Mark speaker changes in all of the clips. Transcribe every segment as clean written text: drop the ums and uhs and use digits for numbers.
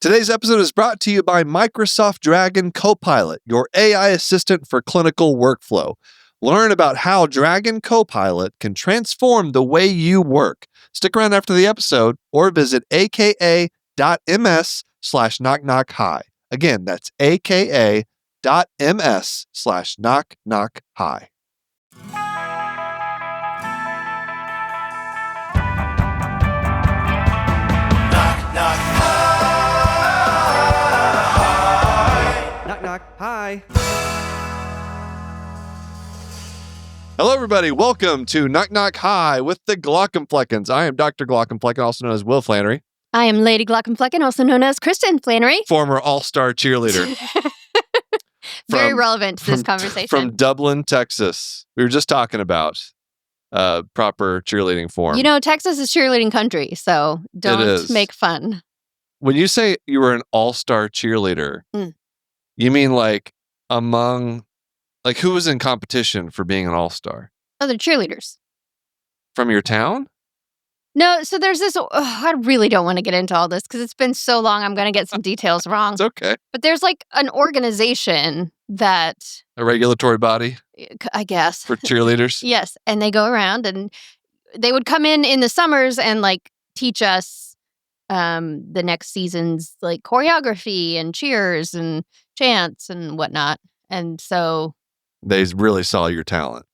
Speaker 1: Today's episode is brought to you by Microsoft Dragon Copilot, your AI assistant for clinical workflow. Learn about how Dragon Copilot can transform the way you work. Stick around after the episode or visit aka.ms/knockknockhi. Again, that's aka.ms/knockknockhi.
Speaker 2: Knock, knock. Hi.
Speaker 1: Hello, everybody. Welcome to Knock Knock Hi with the Glauc. I am Dr. Glauc, also known as Will Flannery.
Speaker 3: I am Lady Glauc, also known as Kristen Flannery.
Speaker 1: Former all-star cheerleader.
Speaker 3: Very relevant to this conversation.
Speaker 1: From Dublin, Texas. We were just talking about proper cheerleading form.
Speaker 3: You know, Texas is cheerleading country, so don't make fun.
Speaker 1: When you say you were an all-star cheerleader, you mean like among, like who was in competition for being an all-star?
Speaker 3: Other cheerleaders.
Speaker 1: From your town?
Speaker 3: No, so there's this, I really don't want to get into all this because it's been so long, I'm going to get some details wrong.
Speaker 1: It's okay.
Speaker 3: But there's like an organization that...
Speaker 1: A regulatory body?
Speaker 3: I guess.
Speaker 1: For cheerleaders?
Speaker 3: Yes, and they go around and they would come in the summers and like teach us the next season's like choreography and cheers and chants and whatnot. And so...
Speaker 1: They really saw your talent.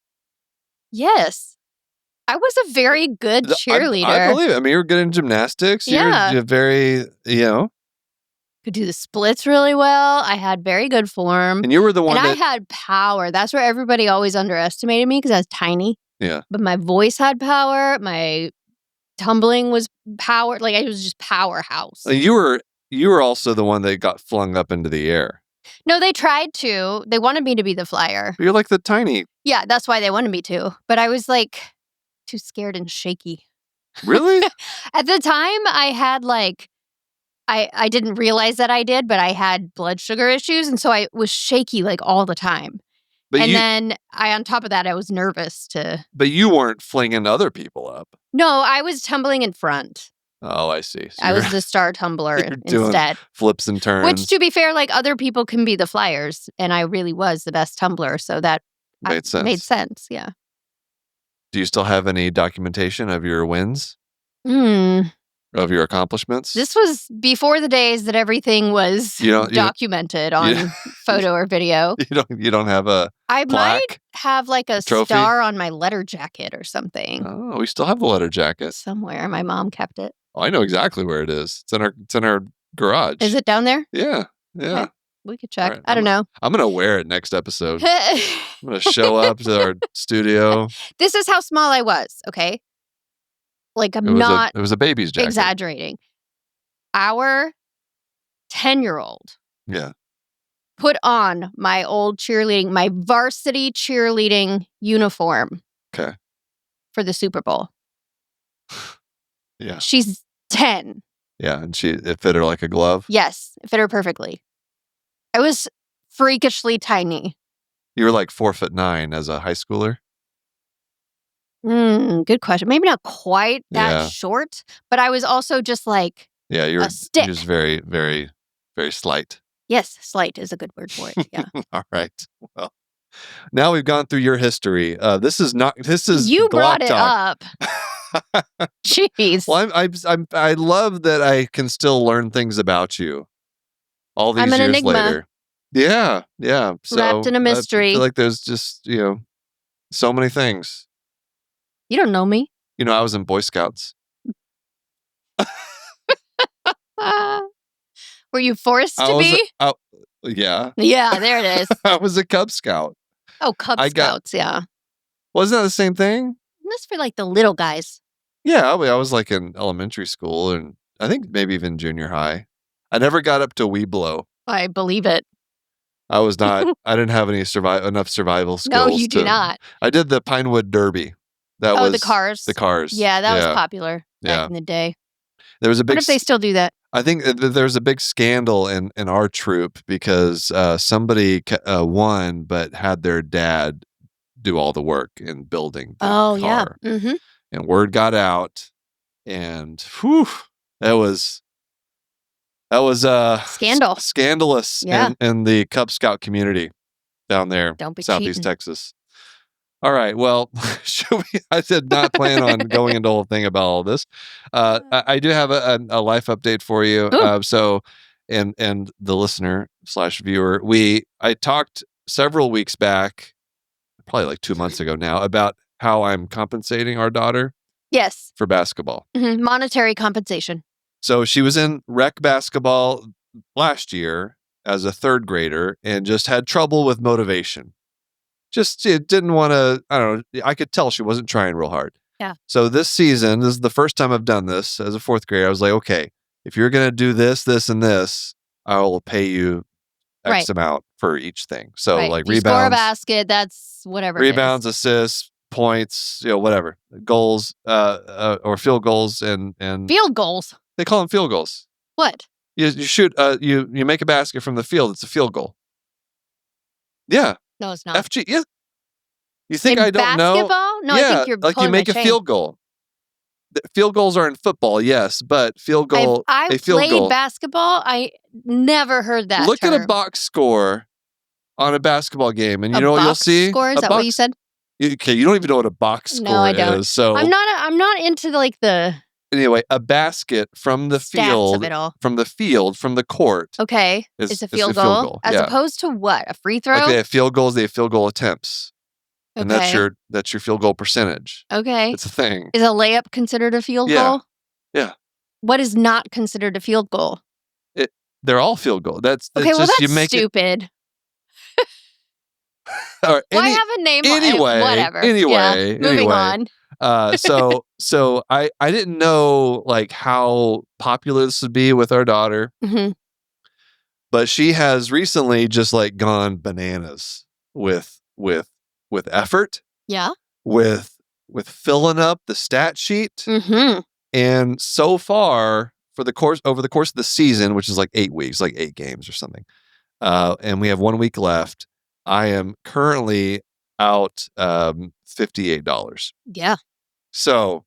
Speaker 3: Yes. I was a very good cheerleader.
Speaker 1: I believe it. I mean, you were good in gymnastics.
Speaker 3: Yeah.
Speaker 1: You're very,
Speaker 3: Could do the splits really well. I had very good form.
Speaker 1: And you were the one
Speaker 3: I had power. That's where everybody always underestimated me because I was tiny.
Speaker 1: Yeah.
Speaker 3: But my voice had power. My tumbling was power. Like, I was just powerhouse.
Speaker 1: You were also the one that got flung up into the air.
Speaker 3: No, they tried to. They wanted me to be the flyer.
Speaker 1: You're like the tiny.
Speaker 3: Yeah, that's why they wanted me to. But I was like... too scared and shaky.
Speaker 1: Really?
Speaker 3: At the time, I had like, I didn't realize that I did, but I had blood sugar issues. And so I was shaky like all the time. But then on top of that, I was nervous to.
Speaker 1: But you weren't flinging other people up.
Speaker 3: No, I was tumbling in front.
Speaker 1: Oh, I see. So
Speaker 3: I was the star tumbler instead.
Speaker 1: Flips and turns.
Speaker 3: Which, to be fair, like other people can be the flyers. And I really was the best tumbler. So that
Speaker 1: made
Speaker 3: sense. Yeah.
Speaker 1: Do you still have any documentation of your wins? Of your accomplishments?
Speaker 3: This was before the days that everything was documented on photo or video.
Speaker 1: You don't have a
Speaker 3: I
Speaker 1: plaque?
Speaker 3: might have like a
Speaker 1: trophy?
Speaker 3: Star on my letter jacket or something.
Speaker 1: Oh, we still have the letter jacket.
Speaker 3: Somewhere. My mom kept it.
Speaker 1: Oh, I know exactly where it is. It's in our garage.
Speaker 3: Is it down there?
Speaker 1: Yeah.
Speaker 3: Okay. We could check.
Speaker 1: Right.
Speaker 3: I don't know.
Speaker 1: I'm going to wear it next episode. I'm going to show up to our studio.
Speaker 3: This is how small I was, okay? Like, it
Speaker 1: was a baby's jacket.
Speaker 3: Exaggerating. Our 10-year-old put on my varsity cheerleading uniform.
Speaker 1: Okay.
Speaker 3: For the Super Bowl.
Speaker 1: Yeah.
Speaker 3: She's 10.
Speaker 1: Yeah, and it fit her like a glove?
Speaker 3: Yes, it fit her perfectly. I was freakishly tiny.
Speaker 1: You were like 4'9" as a high schooler?
Speaker 3: Good question. Maybe not quite that short, but I was also just like
Speaker 1: you're
Speaker 3: a stick.
Speaker 1: Just very, very, very slight.
Speaker 3: Yes, slight is a good word for it. Yeah.
Speaker 1: All right. Well, now we've gone through your history. This is
Speaker 3: you
Speaker 1: Glauc
Speaker 3: brought it
Speaker 1: talk.
Speaker 3: up. Jeez.
Speaker 1: Well, I love that I can still learn things about you all these years
Speaker 3: enigma.
Speaker 1: later. Yeah. So,
Speaker 3: wrapped in a mystery.
Speaker 1: I feel like there's just so many things.
Speaker 3: You don't know me.
Speaker 1: I was in Boy Scouts.
Speaker 3: Were you forced to be?
Speaker 1: Yeah.
Speaker 3: Yeah, there it is.
Speaker 1: I was a Cub Scout.
Speaker 3: Oh, Cub Scouts, yeah.
Speaker 1: Wasn't that the same thing?
Speaker 3: That's for like the little guys.
Speaker 1: Yeah, I was like in elementary school and I think maybe even junior high. I never got up to Weeblo.
Speaker 3: I believe it.
Speaker 1: I was not. I didn't have enough survival skills.
Speaker 3: No, you do not.
Speaker 1: I did the Pinewood Derby. That was
Speaker 3: the cars.
Speaker 1: The cars.
Speaker 3: Yeah, that was popular back in the day.
Speaker 1: There was a big.
Speaker 3: What if they still do that?
Speaker 1: I think there was a big scandal in our troop because somebody won, but had their dad do all the work in building the car.
Speaker 3: Yeah. Mm-hmm.
Speaker 1: And word got out, and whew, that was That was
Speaker 3: Scandal.
Speaker 1: Scandalous
Speaker 3: Yeah.
Speaker 1: in the Cub Scout community down there,
Speaker 3: Don't be
Speaker 1: Southeast
Speaker 3: cheating.
Speaker 1: Texas. All right. Well, I did not plan on going into the whole thing about all this. I do have a life update for you.
Speaker 3: Ooh.
Speaker 1: And the listener / viewer, I talked several weeks back, probably like 2 months ago now, about how I'm compensating our daughter
Speaker 3: Yes.
Speaker 1: for basketball.
Speaker 3: Mhm. Monetary compensation.
Speaker 1: So she was in rec basketball last year as a third grader and just had trouble with motivation. Just didn't want to, I don't know. I could tell she wasn't trying real hard.
Speaker 3: Yeah.
Speaker 1: So this season, this is the first time I've done this as a fourth grader. I was like, okay, if you're going to do this, this, and this, I will pay you X amount for each thing. So like
Speaker 3: if you score a
Speaker 1: rebounds,
Speaker 3: basket, that's whatever.
Speaker 1: rebounds, assists, points, whatever, goals, or field goals, and
Speaker 3: Field goals.
Speaker 1: they call them field goals.
Speaker 3: What?
Speaker 1: You shoot, you make a basket from the field. It's a field goal. Yeah.
Speaker 3: No, it's not.
Speaker 1: FG. Yeah. You think
Speaker 3: in
Speaker 1: I don't
Speaker 3: basketball?
Speaker 1: know?
Speaker 3: No,
Speaker 1: yeah,
Speaker 3: I think you're
Speaker 1: like you
Speaker 3: pulling
Speaker 1: make
Speaker 3: my
Speaker 1: a
Speaker 3: chain.
Speaker 1: field goal. Field goals are in football, yes, but field goal,
Speaker 3: I've
Speaker 1: a field
Speaker 3: played
Speaker 1: goal.
Speaker 3: basketball. I never heard that
Speaker 1: Look
Speaker 3: term.
Speaker 1: at a box score on a basketball game, and you
Speaker 3: A
Speaker 1: know what you'll
Speaker 3: box
Speaker 1: see?
Speaker 3: score? Is
Speaker 1: A
Speaker 3: that what you
Speaker 1: box-
Speaker 3: said?
Speaker 1: Okay, you don't even know what a box score
Speaker 3: No, I don't.
Speaker 1: is. So
Speaker 3: I'm not into like the
Speaker 1: anyway, a basket from the
Speaker 3: stats
Speaker 1: field,
Speaker 3: of it all.
Speaker 1: from the court.
Speaker 3: Okay, it's a field goal. As opposed to what? A free throw?
Speaker 1: Like they have field goals, they have field goal attempts. And that's
Speaker 3: Okay.
Speaker 1: your field goal percentage.
Speaker 3: Okay.
Speaker 1: It's a thing.
Speaker 3: Is a layup considered a field
Speaker 1: Yeah.
Speaker 3: goal?
Speaker 1: Yeah.
Speaker 3: What is not considered a field goal?
Speaker 1: They're all field goal. That's
Speaker 3: Okay, well,
Speaker 1: just,
Speaker 3: that's
Speaker 1: you make
Speaker 3: stupid.
Speaker 1: Or
Speaker 3: Why have a name?
Speaker 1: Anyway,
Speaker 3: whatever.
Speaker 1: Anyway,
Speaker 3: moving on.
Speaker 1: So I didn't know like how popular this would be with our daughter,
Speaker 3: Mhm.
Speaker 1: but she has recently just like gone bananas with effort,
Speaker 3: Yeah.
Speaker 1: with filling up the stat sheet,
Speaker 3: Mm-hmm.
Speaker 1: and so far over the course of the season, which is like 8 weeks, like 8 games or something, and we have 1 week left. I am currently out $58.
Speaker 3: Yeah.
Speaker 1: So,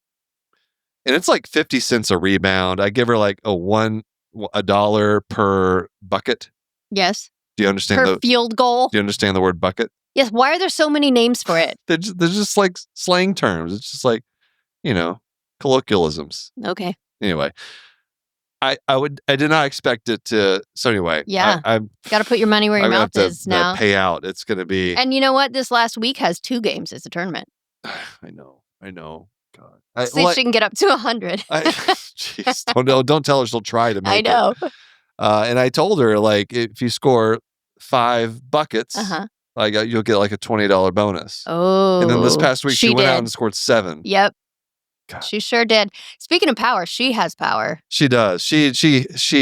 Speaker 1: and it's like 50 cents a rebound. I give her like a dollar per bucket.
Speaker 3: Yes.
Speaker 1: Do you understand
Speaker 3: Per field goal.
Speaker 1: Do you understand the word bucket?
Speaker 3: Yes. Why are there so many names for it?
Speaker 1: They're just like slang terms. It's just like, colloquialisms.
Speaker 3: Okay.
Speaker 1: Anyway, I did not expect it to. So anyway,
Speaker 3: Yeah.
Speaker 1: I'm
Speaker 3: Got to put your money where your mouth is now.
Speaker 1: pay out. It's going to be.
Speaker 3: And you know what? This last week has 2 games as a tournament.
Speaker 1: I know. God.
Speaker 3: See if she can get up to 100.
Speaker 1: Jeez, don't tell her she'll try to make
Speaker 3: I know.
Speaker 1: it. And I told her, like, if you score 5 buckets, like you'll get like a $20 bonus.
Speaker 3: Oh.
Speaker 1: And then this past week she went out
Speaker 3: did.
Speaker 1: and scored 7.
Speaker 3: Yep.
Speaker 1: God.
Speaker 3: She sure did. Speaking of power, she has power.
Speaker 1: She does. She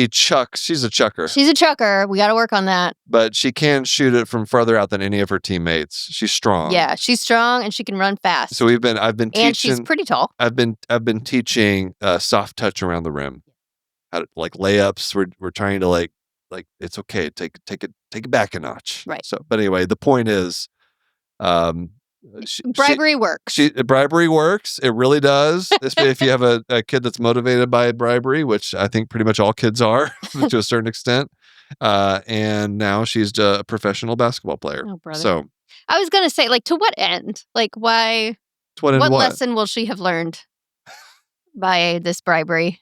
Speaker 1: chucks. She's a chucker.
Speaker 3: She's a chucker. We got to work on that.
Speaker 1: But she can shoot it from further out than any of her teammates. She's strong.
Speaker 3: Yeah, she's strong and she can run fast.
Speaker 1: So I've been teaching.
Speaker 3: And she's pretty tall.
Speaker 1: I've been teaching soft touch around the rim. How to, like layups. We're trying to like it's okay. Take it back a notch.
Speaker 3: Right.
Speaker 1: So, but anyway, the point is,
Speaker 3: bribery works.
Speaker 1: Bribery works. It really does. Especially if you have a kid that's motivated by bribery, which I think pretty much all kids are to a certain extent. And now she's a professional basketball player.
Speaker 3: Oh, brother.
Speaker 1: So
Speaker 3: I was going to say, like, to what end? Like, why?
Speaker 1: To what end?
Speaker 3: What lesson will she have learned by this bribery?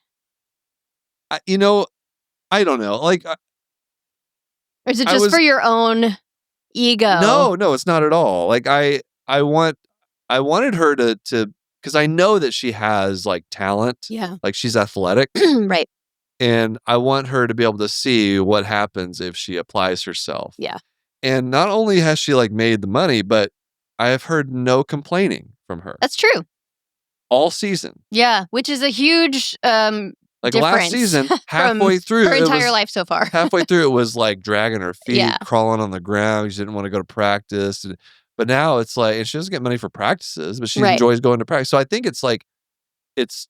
Speaker 1: I don't know. Like,
Speaker 3: or is it just for your own ego?
Speaker 1: No, it's not at all. Like I wanted her to because I know that she has like talent.
Speaker 3: Yeah.
Speaker 1: Like she's athletic.
Speaker 3: Right.
Speaker 1: And I want her to be able to see what happens if she applies herself.
Speaker 3: Yeah.
Speaker 1: And not only has she like made the money, but I have heard no complaining from her.
Speaker 3: That's true.
Speaker 1: All season.
Speaker 3: Yeah, which is a huge
Speaker 1: like
Speaker 3: difference
Speaker 1: last season, halfway through
Speaker 3: her entire life so far.
Speaker 1: halfway through it was like dragging her feet,
Speaker 3: Yeah.
Speaker 1: crawling on the ground. She didn't want to go to practice. But now it's like, and she doesn't get money for practices, but she
Speaker 3: Right.
Speaker 1: enjoys going to practice. So I think it's like, it's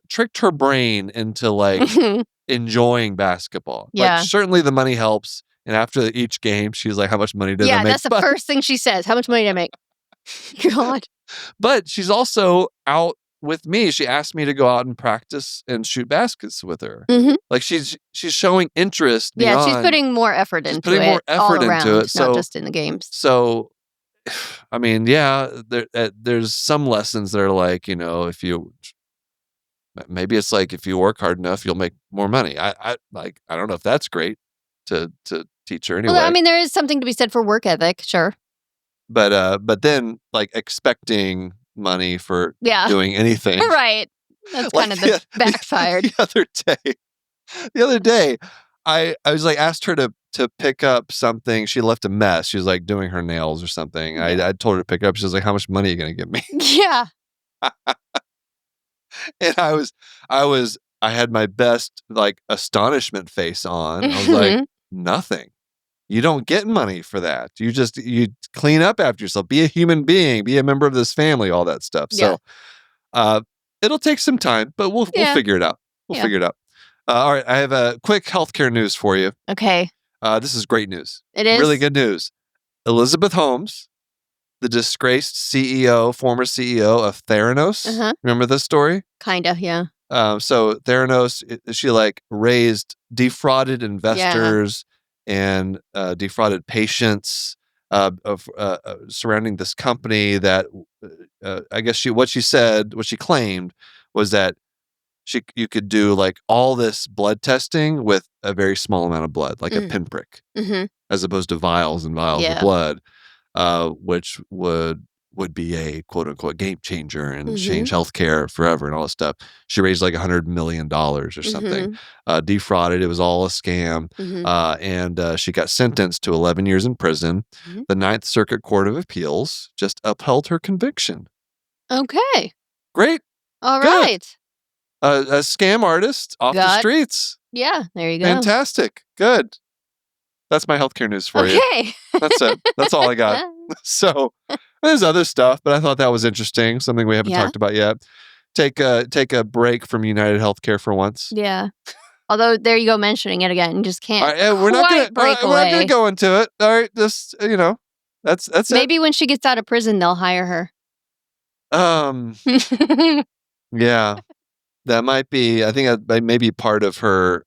Speaker 1: tricked her brain into like enjoying basketball.
Speaker 3: Yeah.
Speaker 1: Like certainly the money helps. And after each game, she's like, how much money did I
Speaker 3: Yeah,
Speaker 1: make?
Speaker 3: that's the first thing she says. How much money did I make? God.
Speaker 1: But she's also out with me, she asked me to go out and practice and shoot baskets with her.
Speaker 3: Mhm.
Speaker 1: Like she's showing interest
Speaker 3: Yeah, she's
Speaker 1: beyond.
Speaker 3: putting more effort
Speaker 1: She's
Speaker 3: into
Speaker 1: putting
Speaker 3: it
Speaker 1: more
Speaker 3: all
Speaker 1: effort into
Speaker 3: around,
Speaker 1: it, so-
Speaker 3: not just in the games.
Speaker 1: So, I mean, yeah, there's some lessons that are like, if you maybe it's like if you work hard enough, you'll make more money. I don't know if that's great to teach her anyway.
Speaker 3: Well, I mean, there is something to be said for work ethic, sure.
Speaker 1: But then like expecting money for
Speaker 3: Yeah.
Speaker 1: doing anything.
Speaker 3: Right. That's
Speaker 1: Like
Speaker 3: kind of the backfired.
Speaker 1: The other day, I was like asked her to pick up something. She left a mess. She was like doing her nails or something.
Speaker 3: Yeah.
Speaker 1: I told her to pick up. She was like, "How much money are you gonna give me?"
Speaker 3: Yeah.
Speaker 1: And I had my best like astonishment face on. I was like, "Nothing. You don't get money for that. You clean up after yourself. Be a human being. Be a member of this family. All that stuff."
Speaker 3: Yeah.
Speaker 1: So, it'll take some time, but we'll
Speaker 3: Yeah.
Speaker 1: figure it out. We'll
Speaker 3: Yeah.
Speaker 1: figure it out. All right, I have a quick healthcare news for you.
Speaker 3: Okay.
Speaker 1: This is great news.
Speaker 3: It is?
Speaker 1: Really good news. Elizabeth Holmes, the disgraced former CEO of Theranos.
Speaker 3: Uh-huh.
Speaker 1: Remember this story?
Speaker 3: Kinda, yeah.
Speaker 1: So Theranos, she like defrauded investors and defrauded patients surrounding this company that I guess what she claimed was that you could do like all this blood testing with a very small amount of blood, like a pinprick, as opposed to vials and vials of blood, which would be a quote unquote game changer and change healthcare forever and all this stuff. She raised like $100 million or something, defrauded. It was all a scam. And she got sentenced to 11 years in prison. The Ninth Circuit Court of Appeals just upheld her conviction.
Speaker 3: Okay.
Speaker 1: Great.
Speaker 3: All
Speaker 1: Good.
Speaker 3: right.
Speaker 1: A scam artist off the streets.
Speaker 3: Yeah, there you go.
Speaker 1: Fantastic. Good. That's my healthcare news for you.
Speaker 3: Okay.
Speaker 1: That's it. That's all I got. So there's other stuff, but I thought that was interesting. Something we haven't talked about yet. Take a break from United Healthcare for once.
Speaker 3: Yeah. Although there you go, mentioning it again, you just can't.
Speaker 1: All right, we're not gonna go into it. All right, just that's it.
Speaker 3: Maybe when she gets out of prison, they'll hire her.
Speaker 1: Yeah. That might be. I think that may be part of her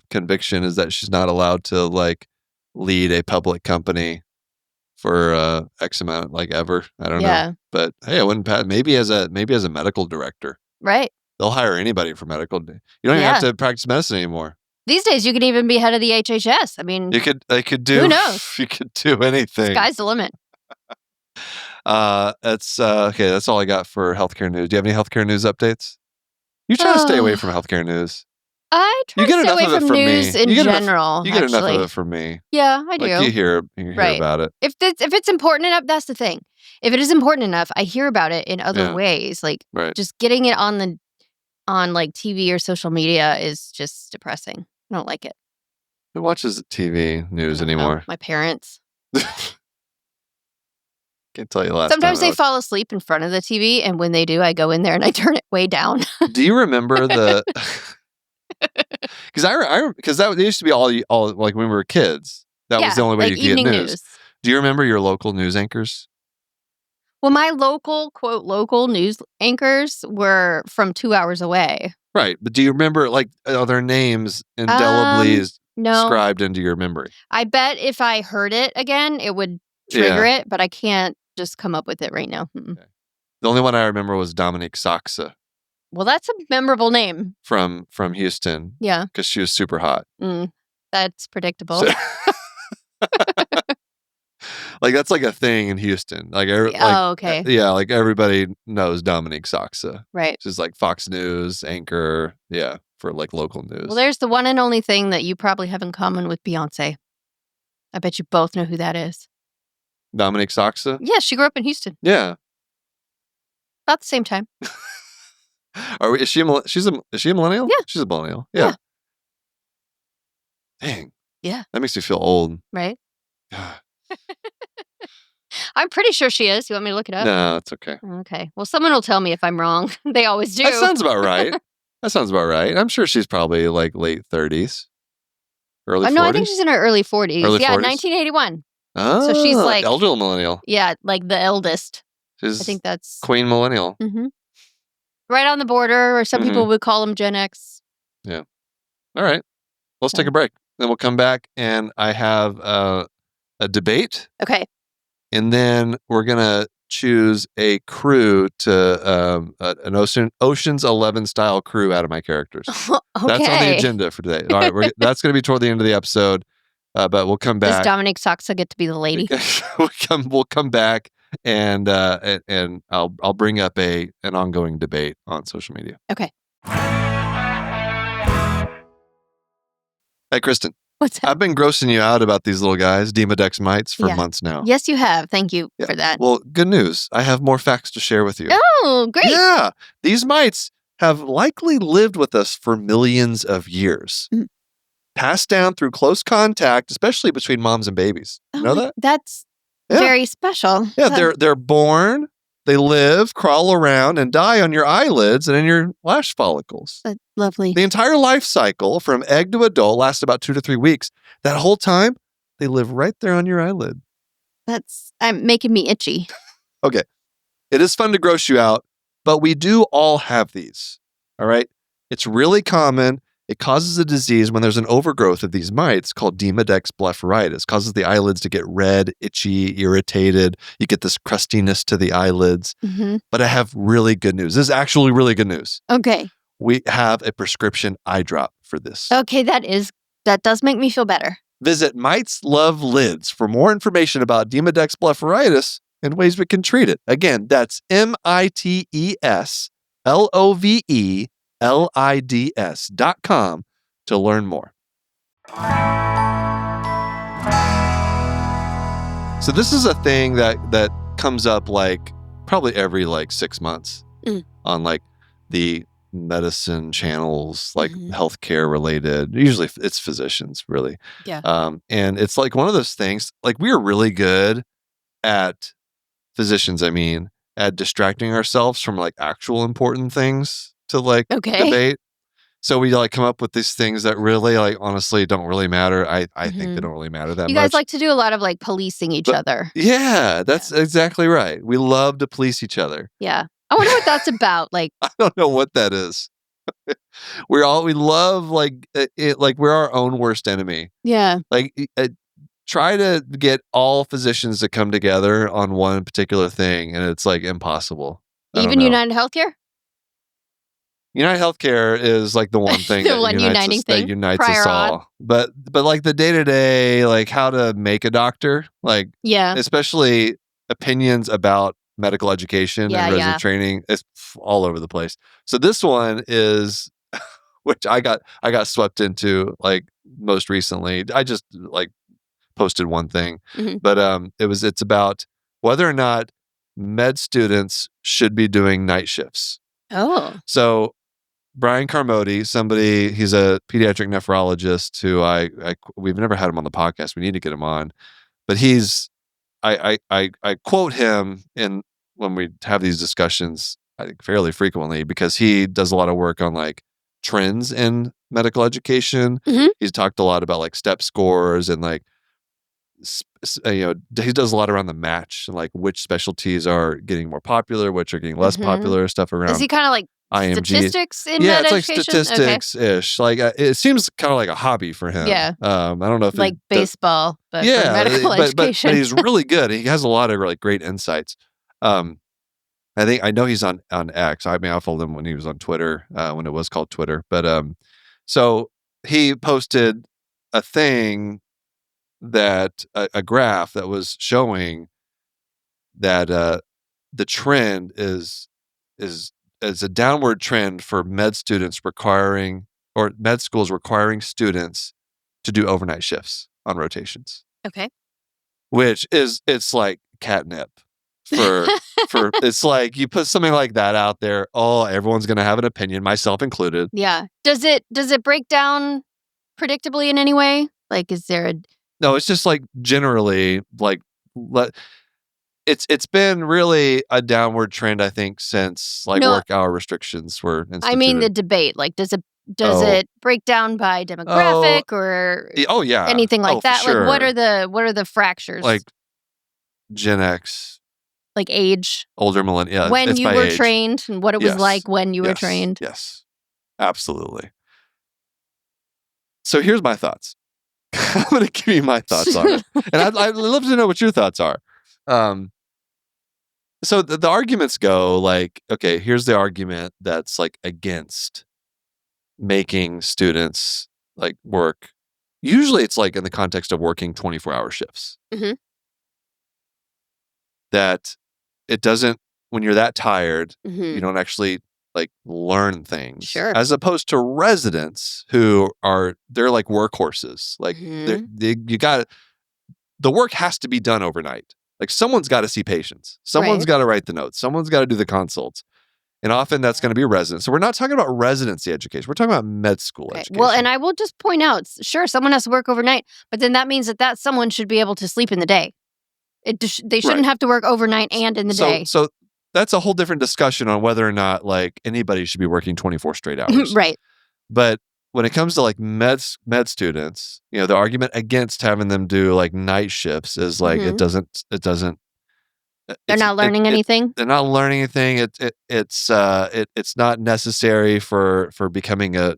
Speaker 1: conviction is that she's not allowed to like lead a public company for X amount, like ever. I don't know. But hey, I wouldn't pass. Maybe as a medical director,
Speaker 3: right?
Speaker 1: They'll hire anybody for medical. You don't even have to practice medicine anymore.
Speaker 3: These days, you can even be head of the HHS. I mean,
Speaker 1: They could do.
Speaker 3: Who knows?
Speaker 1: You could do anything.
Speaker 3: Sky's the limit.
Speaker 1: That's okay. That's all I got for healthcare news. Do you have any healthcare news updates? You try to stay away from healthcare news.
Speaker 3: I try to stay away from news in general.
Speaker 1: You get enough of it from me.
Speaker 3: Yeah, I do.
Speaker 1: Like you hear about it.
Speaker 3: If it's important enough, that's the thing. If it is important enough, I hear about it in other ways. Like just getting it on like TV or social media is just depressing. I don't like it.
Speaker 1: Who watches TV news anymore?
Speaker 3: My parents.
Speaker 1: Can't tell you last
Speaker 3: Sometimes
Speaker 1: time
Speaker 3: they fall asleep in front of the TV, and when they do, I go in there and I turn it way down.
Speaker 1: Do you remember the? Because that used to be all like when we were kids. That was the only way you could get news. Do you remember your local news anchors?
Speaker 3: Well, my local news anchors were from 2 hours away.
Speaker 1: Right, but do you remember like their names indelibly inscribed into your memory?
Speaker 3: I bet if I heard it again, it would trigger it, but I can't just come up with it right now.
Speaker 1: Okay. The only one I remember was Dominique Saxa.
Speaker 3: Well, that's a memorable name.
Speaker 1: From Houston. Yeah. Because she was super hot.
Speaker 3: That's predictable.
Speaker 1: Like, that's like a thing in Houston. Like,
Speaker 3: okay.
Speaker 1: Yeah, like everybody knows Dominique Saxa.
Speaker 3: Right.
Speaker 1: She's like Fox News anchor. Yeah, for like local news.
Speaker 3: Well, there's the one and only thing that you probably have in common with Beyonce. I bet you both know who that is.
Speaker 1: Dominique Saxa?
Speaker 3: Yeah, she grew up in Houston.
Speaker 1: Yeah.
Speaker 3: About the same time.
Speaker 1: Is she a millennial?
Speaker 3: Yeah.
Speaker 1: She's a millennial. Yeah. Dang.
Speaker 3: Yeah.
Speaker 1: That makes me feel old.
Speaker 3: Right? I'm pretty sure she is. You want me to look it up?
Speaker 1: No, it's okay.
Speaker 3: Okay. Well, someone will tell me if I'm wrong. They always do.
Speaker 1: That sounds about right. I'm sure she's probably like late 30s. Early 40s?
Speaker 3: No, I think she's in her early 40s.
Speaker 1: Early 40s?
Speaker 3: 1981.
Speaker 1: Oh,
Speaker 3: so she's like
Speaker 1: elder millennial.
Speaker 3: Yeah, like the eldest.
Speaker 1: She's
Speaker 3: I think that's
Speaker 1: Queen Millennial.
Speaker 3: Mm-hmm. right on the border, or some
Speaker 1: Mhm.
Speaker 3: people would call them Gen X.
Speaker 1: All right. Let's take a break. Then we'll come back and I have a debate.
Speaker 3: Okay.
Speaker 1: And then we're going to choose a crew to an Ocean's 11 style crew out of my characters.
Speaker 3: Okay.
Speaker 1: That's on the agenda for today. All right. That's going to be toward the end of the episode. But we'll come
Speaker 3: Does
Speaker 1: back.
Speaker 3: Dominic Soxa get to be the lady?
Speaker 1: We'll come back and I'll bring up an ongoing debate on social media.
Speaker 3: Okay.
Speaker 1: Hey, Kristen.
Speaker 3: What's that?
Speaker 1: I've been grossing you out about these little guys, Demodex mites, for months now.
Speaker 3: Yes, you have. Thank you for that.
Speaker 1: Well, good news. I have more facts to share with you.
Speaker 3: Oh, great.
Speaker 1: Yeah. These mites have likely lived with us for millions of years. Passed down through close contact, especially between moms and babies. You know that?
Speaker 3: That's very special.
Speaker 1: Yeah, they're born, they live, crawl around, and die on your eyelids and in your lash follicles.
Speaker 3: That's lovely.
Speaker 1: The entire life cycle from egg to adult lasts about 2 to 3 weeks. That whole time, they live right there on your eyelid.
Speaker 3: That's making me itchy.
Speaker 1: Okay. It is fun to gross you out, but we do all have these. All right. It's really common. It causes a disease when there's an overgrowth of these mites called Demodex blepharitis. Causes the eyelids to get red, itchy, irritated. You get this crustiness to the eyelids.
Speaker 3: Mm-hmm.
Speaker 1: But I have really good news. This is actually really good news.
Speaker 3: Okay.
Speaker 1: We have a prescription eye drop for this.
Speaker 3: Okay, that does make me feel better.
Speaker 1: Visit Mites Love Lids for more information about Demodex blepharitis and ways we can treat it. Again, that's MITESLOVELIDS.com to learn more. So this is a thing that comes up like probably every 6 months on the medicine channels, healthcare related. Usually it's physicians, really.
Speaker 3: Yeah.
Speaker 1: And it's one of those things, we are really good at physicians, at distracting ourselves from actual important things to debate. So we come up with these things that really honestly don't really matter. I think they don't really matter that much.
Speaker 3: You guys like to do a lot of policing each other.
Speaker 1: Yeah, that's exactly right. We love to police each other.
Speaker 3: Yeah. I wonder what that's about.
Speaker 1: I don't know what that is. We love we're our own worst enemy.
Speaker 3: Yeah.
Speaker 1: Try to get all physicians to come together on one particular thing, and it's impossible.
Speaker 3: Even United Healthcare?
Speaker 1: United Healthcare is the one thing
Speaker 3: The one uniting thing.
Speaker 1: that unites
Speaker 3: Prior
Speaker 1: us all. But the day-to-day, how to make a doctor,
Speaker 3: yeah,
Speaker 1: especially opinions about medical education and resident training, it's all over the place. So this one is which I got swept into most recently. I just posted one thing, but it's about whether or not med students should be doing night shifts.
Speaker 3: Oh.
Speaker 1: So Brian Carmody, he's a pediatric nephrologist who we've never had him on the podcast. We need to get him on, but I quote him when we have these discussions, I think fairly frequently, because he does a lot of work on trends in medical education. He's talked a lot about step scores and he does a lot around the match and which specialties are getting more popular, which are getting less popular, stuff around.
Speaker 3: Is he kind of
Speaker 1: IMG.
Speaker 3: Statistics in
Speaker 1: med
Speaker 3: education?
Speaker 1: It's statistics-ish. It seems kind of like a hobby for him.
Speaker 3: Yeah.
Speaker 1: I don't know if
Speaker 3: baseball, but for medical education.
Speaker 1: But he's really good. He has a lot of great insights. I know he's on X. I followed him when he was on Twitter, when it was called Twitter. But so he posted a thing that a graph that was showing that the trend is a downward trend for med schools requiring students to do overnight shifts on rotations.
Speaker 3: Okay.
Speaker 1: Which it's like catnip for it's you put something like that out there, everyone's going to have an opinion, myself included.
Speaker 3: Yeah. Does it break down predictably in any way? Is there
Speaker 1: No, it's just generally it's been really a downward trend, I think, since work hour restrictions were instituted.
Speaker 3: The debate. Does it break down by demographic or anything like that?
Speaker 1: Sure.
Speaker 3: What are the fractures?
Speaker 1: Gen X,
Speaker 3: Like age.
Speaker 1: Older millennial. Yeah,
Speaker 3: when
Speaker 1: it's
Speaker 3: you
Speaker 1: by
Speaker 3: were
Speaker 1: age.
Speaker 3: trained and what it was
Speaker 1: Yes.
Speaker 3: like when you were
Speaker 1: Yes.
Speaker 3: trained.
Speaker 1: Yes, absolutely. So here's my thoughts. I'm going to give you my thoughts on it. And I'd love to know what your thoughts are. So the arguments go like, okay, here's the argument that's like against making students like work. Usually it's like in the context of working 24-hour shifts.
Speaker 3: Mhm.
Speaker 1: That it doesn't, when you're that tired,
Speaker 3: Mhm.
Speaker 1: you don't actually like learn things.
Speaker 3: Sure.
Speaker 1: As opposed to residents who they're like workhorses. Like
Speaker 3: Mhm.
Speaker 1: the work has to be done overnight. Like someone's got to see patients. Someone's
Speaker 3: Right.
Speaker 1: got to write the notes. Someone's got to do the consults. And often that's going to be a resident. So we're not talking about residency education. We're talking about med school education.
Speaker 3: Well, and I will just point out, sure, someone has to work overnight, but then that means that someone should be able to sleep in the day. They shouldn't
Speaker 1: Right.
Speaker 3: have to work overnight and in the day.
Speaker 1: So that's a whole different discussion on whether or not like anybody should be working 24 straight hours.
Speaker 3: Right.
Speaker 1: But when it comes to like med students, the argument against having them do like night shifts is like it doesn't.
Speaker 3: They're not learning anything.
Speaker 1: They're not learning anything. It's not necessary for becoming a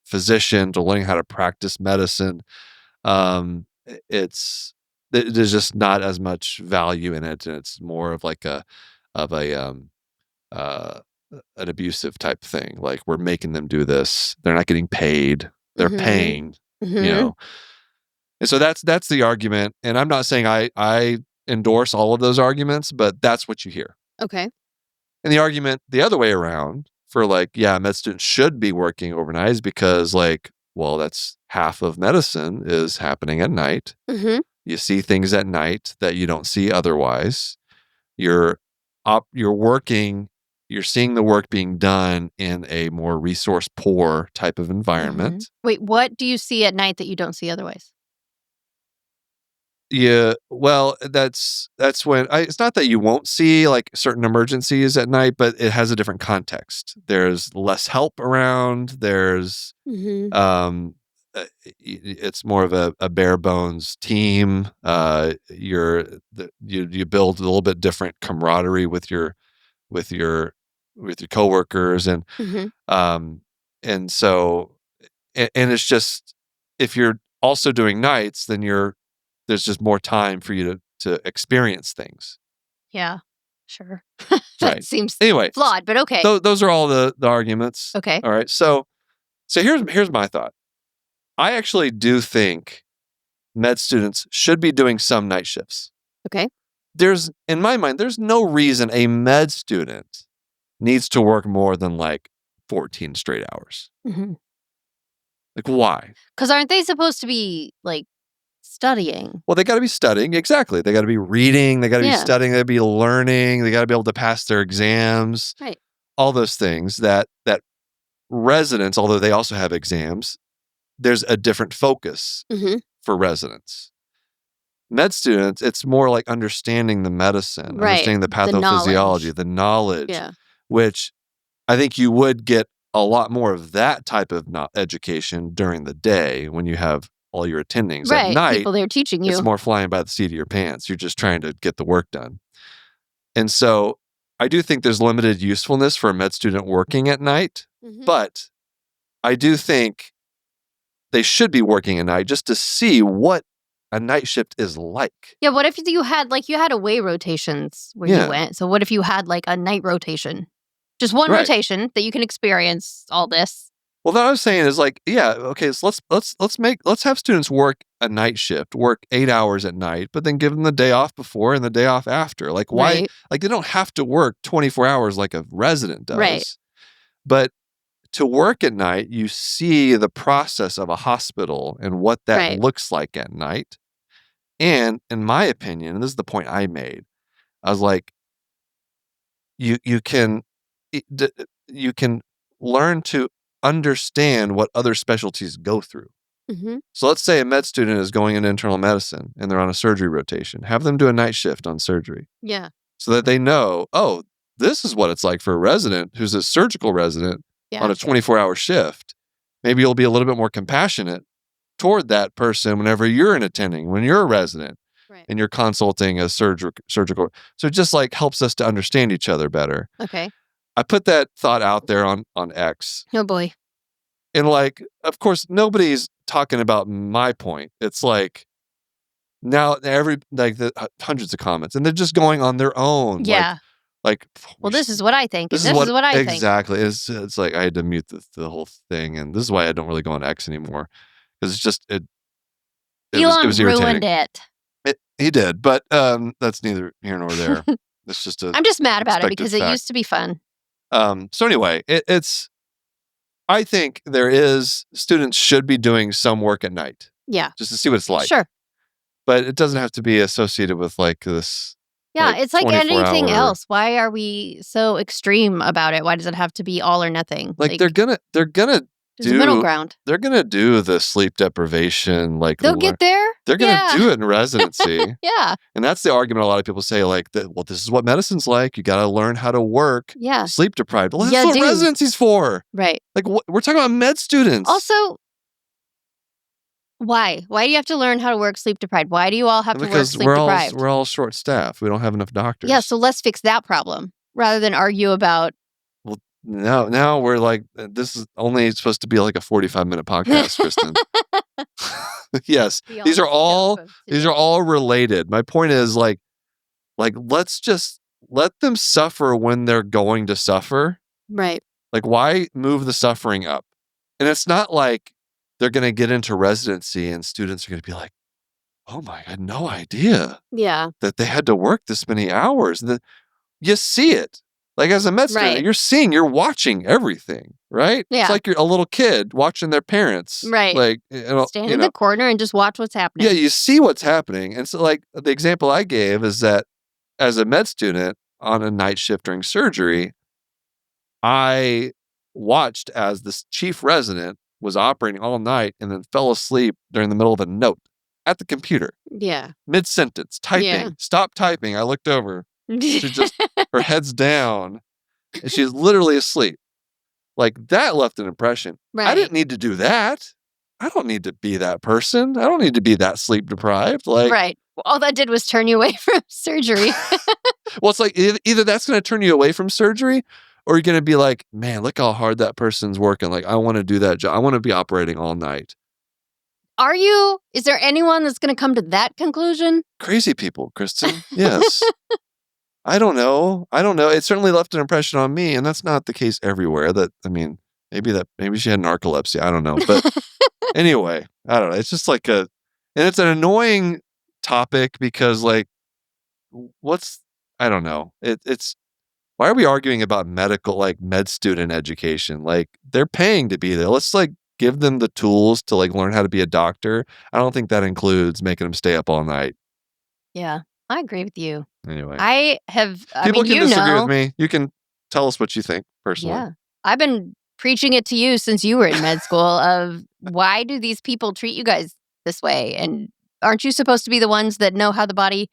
Speaker 1: physician, to learning how to practice medicine. There's just not as much value in it, and it's more of like an abusive type thing. Like we're making them do this. They're not getting paid. They're paying. And so that's the argument. And I'm not saying I endorse all of those arguments, but that's what you hear.
Speaker 3: Okay.
Speaker 1: And the argument the other way around for like, yeah, med students should be working overnight is because like, well, that's half of medicine is happening at night. You see things at night that you don't see otherwise. You're working, you're seeing the work being done in a more resource poor type of environment.
Speaker 3: Wait, what do you see at night that you don't see otherwise?
Speaker 1: Yeah, well, that's when it's not that you won't see like certain emergencies at night, but it has a different context. There's less help around. There's it's more of a bare bones team. You build a little bit different camaraderie with your coworkers, and so and it's just, if you're also doing nights, then there's just more time for you to experience things.
Speaker 3: Yeah, sure.
Speaker 1: Right.
Speaker 3: Seems
Speaker 1: Anyway,
Speaker 3: flawed, but okay.
Speaker 1: Those are all the arguments.
Speaker 3: Okay.
Speaker 1: All right. So here's my thought. I actually do think med students should be doing some night shifts.
Speaker 3: Okay.
Speaker 1: In my mind, there's no reason a med student needs to work more than like 14 straight hours. Like, why?
Speaker 3: Because aren't they supposed to be like studying?
Speaker 1: Well, they got to be studying. Exactly. They got to be reading. They got to be studying. They got to be learning. They got to be able to pass their exams.
Speaker 3: Right.
Speaker 1: All those things that residents, although they also have exams, there's a different focus for residents. Med students, it's more like understanding the medicine, understanding the pathophysiology, the knowledge, which I think you would get a lot more of that type of education during the day when you have all your attendings.
Speaker 3: Right.
Speaker 1: At night,
Speaker 3: people there teaching you.
Speaker 1: It's more flying by the seat of your pants. You're just trying to get the work done. And so I do think there's limited usefulness for a med student working at night, but I do think they should be working at night just to see what a night shift is like.
Speaker 3: Yeah, what if you had away rotations where you went? So what if you had like a night rotation? Just one rotation that you can experience all this.
Speaker 1: Well, what I was saying is like, okay, so let's have students work a night shift, work 8 hours at night, but then give them the day off before and the day off after. Like, why?
Speaker 3: Right.
Speaker 1: Like, they don't have to work 24 hours like a resident does.
Speaker 3: Right.
Speaker 1: But to work at night, you see the process of a hospital and what that looks like at night. And in my opinion, and this is the point I made, I was like, you can learn to understand what other specialties go through. So let's say a med student is going into internal medicine and they're on a surgery rotation. Have them do a night shift on surgery.
Speaker 3: Yeah.
Speaker 1: So that they know, oh, this is what it's like for a resident who's a surgical resident on a 24-hour shift. Maybe you'll be a little bit more compassionate toward that person whenever you're an attending, when you're a resident.
Speaker 3: Right.
Speaker 1: and you're consulting a surgical. So it just like helps us to understand each other better.
Speaker 3: Okay.
Speaker 1: I put that thought out there on X.
Speaker 3: Oh boy.
Speaker 1: And like, of course, nobody's talking about my point. It's like now the hundreds of comments, and they're just going on their own.
Speaker 3: Yeah.
Speaker 1: Like
Speaker 3: well, this is what I think.
Speaker 1: this
Speaker 3: and
Speaker 1: is
Speaker 3: this is what I think.
Speaker 1: exactly. It's like I had to mute the whole thing, and this is why I don't really go on X anymore because it's just it
Speaker 3: Elon
Speaker 1: was irritating.
Speaker 3: ruined it.
Speaker 1: He did, but that's neither here nor there. It's just
Speaker 3: I'm just mad about it
Speaker 1: expected
Speaker 3: because it
Speaker 1: fact.
Speaker 3: used to be fun.
Speaker 1: So anyway, it's. I think students should be doing some work at night.
Speaker 3: Yeah.
Speaker 1: Just to see what it's like.
Speaker 3: Sure.
Speaker 1: But it doesn't have to be associated with like this.
Speaker 3: Yeah, it's like anything
Speaker 1: 24-hour
Speaker 3: else. Why are we so extreme about it? Why does it have to be all or nothing?
Speaker 1: Like they're gonna
Speaker 3: there's a middle ground.
Speaker 1: They're gonna do the sleep deprivation. Like
Speaker 3: They'll get there.
Speaker 1: They're gonna do it in residency.
Speaker 3: Yeah.
Speaker 1: And that's the argument a lot of people say, like, well, this is what medicine's like. You got to learn how to work.
Speaker 3: Yeah.
Speaker 1: Sleep deprived. Well, that's what residency's for.
Speaker 3: Right.
Speaker 1: Like, we're talking about med students.
Speaker 3: Also, why? Why do you have to learn how to work sleep deprived? Why do you all have to work sleep deprived?
Speaker 1: Because we're all short staffed. We don't have enough doctors.
Speaker 3: Yeah, so let's fix that problem rather than argue about.
Speaker 1: Well, now we're like, this is only supposed to be like a 45-minute podcast, Kristen. Yes, these are all related. My point is like let's just let them suffer when they're going to suffer.
Speaker 3: Right.
Speaker 1: Like, why move the suffering up? And it's not like they're going to get into residency and students are going to be like, oh my, I had no idea that they had to work this many hours. And then you see it. Like, as a med student, you're watching everything, right?
Speaker 3: Yeah.
Speaker 1: It's like you're a little kid watching their parents.
Speaker 3: Right.
Speaker 1: Like,
Speaker 3: stand in the corner and just watch what's happening.
Speaker 1: Yeah, you see what's happening. And so, like, the example I gave is that as a med student on a night shift during surgery, I watched as this chief resident was operating all night and then fell asleep during the middle of a note at the computer.
Speaker 3: Yeah.
Speaker 1: Mid-sentence, typing.
Speaker 3: Yeah.
Speaker 1: Stop typing. I looked over. She just, her head's down, and she's literally asleep. Like, that left an impression.
Speaker 3: Right.
Speaker 1: I didn't need to do that. I don't need to be that person. I don't need to be that sleep deprived. Like,
Speaker 3: right. Well, all that did was turn you away from surgery.
Speaker 1: Well, it's like either that's going to turn you away from surgery, or you're going to be like, man, look how hard that person's working. Like, I want to do that job. I want to be operating all night.
Speaker 3: Are you? Is there anyone that's going to come to that conclusion? Crazy
Speaker 1: people, Kristen. Yes. I don't know. It certainly left an impression on me, and that's not the case everywhere. Maybe she had narcolepsy. I don't know. But anyway, I don't know. It's just like and it's an annoying topic because, like, I don't know. It's why are we arguing about med student education? Like, they're paying to be there. Let's like give them the tools to like learn how to be a doctor. I don't think that includes making them stay up all night.
Speaker 3: Yeah, I agree with you.
Speaker 1: Anyway,
Speaker 3: people
Speaker 1: can disagree with me. You can tell us what you think personally.
Speaker 3: Yeah, I've been preaching it to you since you were in med school of why do these people treat you guys this way? And aren't you supposed to be the ones that know how the body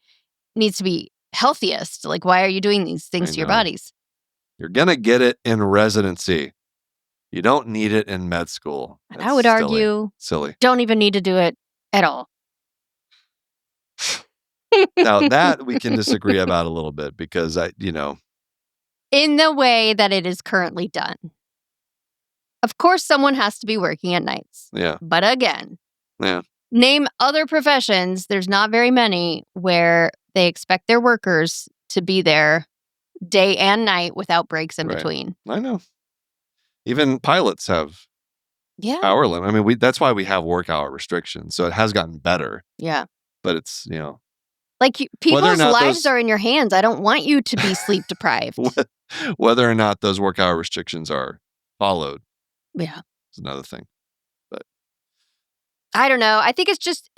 Speaker 3: needs to be healthiest? Like, why are you doing these things to your bodies?
Speaker 1: You're going to get it in residency. You don't need it in med school.
Speaker 3: And I would argue,
Speaker 1: silly.
Speaker 3: Don't even need to do it at all.
Speaker 1: Now that we can disagree about a little bit because
Speaker 3: in the way that it is currently done. Of course, someone has to be working at nights.
Speaker 1: Yeah.
Speaker 3: But again, name other professions. There's not very many where they expect their workers to be there day and night without breaks in between.
Speaker 1: I know. Even pilots have hour limit. I mean, that's why we have work hour restrictions. So it has gotten better.
Speaker 3: Yeah.
Speaker 1: But it's,
Speaker 3: like, people's lives are in your hands. I don't want you to be sleep deprived.
Speaker 1: Whether or not those work hour restrictions are followed.
Speaker 3: Yeah.
Speaker 1: Is another thing. But
Speaker 3: I don't know. I think it's just,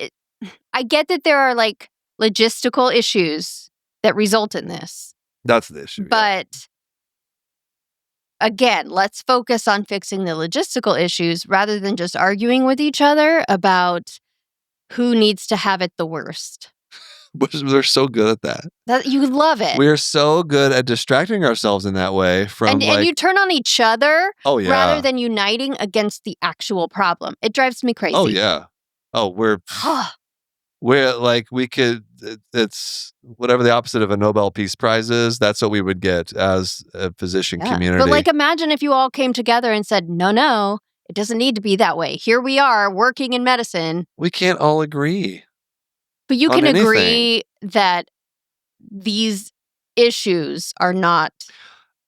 Speaker 3: I get that there are like logistical issues that result in this.
Speaker 1: That's the issue.
Speaker 3: But again, let's focus on fixing the logistical issues rather than just arguing with each other about who needs to have it the worst.
Speaker 1: We're so good at that.
Speaker 3: You love it.
Speaker 1: We're so good at distracting ourselves in that way from
Speaker 3: and you turn on each other rather
Speaker 1: than
Speaker 3: than uniting against the actual problem. It drives me crazy.
Speaker 1: Oh, yeah. Oh, we're... where like we could, it's whatever the opposite of a Nobel Peace Prize is. That's what we would get as a physician community.
Speaker 3: But like, imagine if you all came together and said, no, it doesn't need to be that way. Here we are working in medicine.
Speaker 1: We can't all agree.
Speaker 3: But you
Speaker 1: on
Speaker 3: can
Speaker 1: anything.
Speaker 3: agree that these issues are not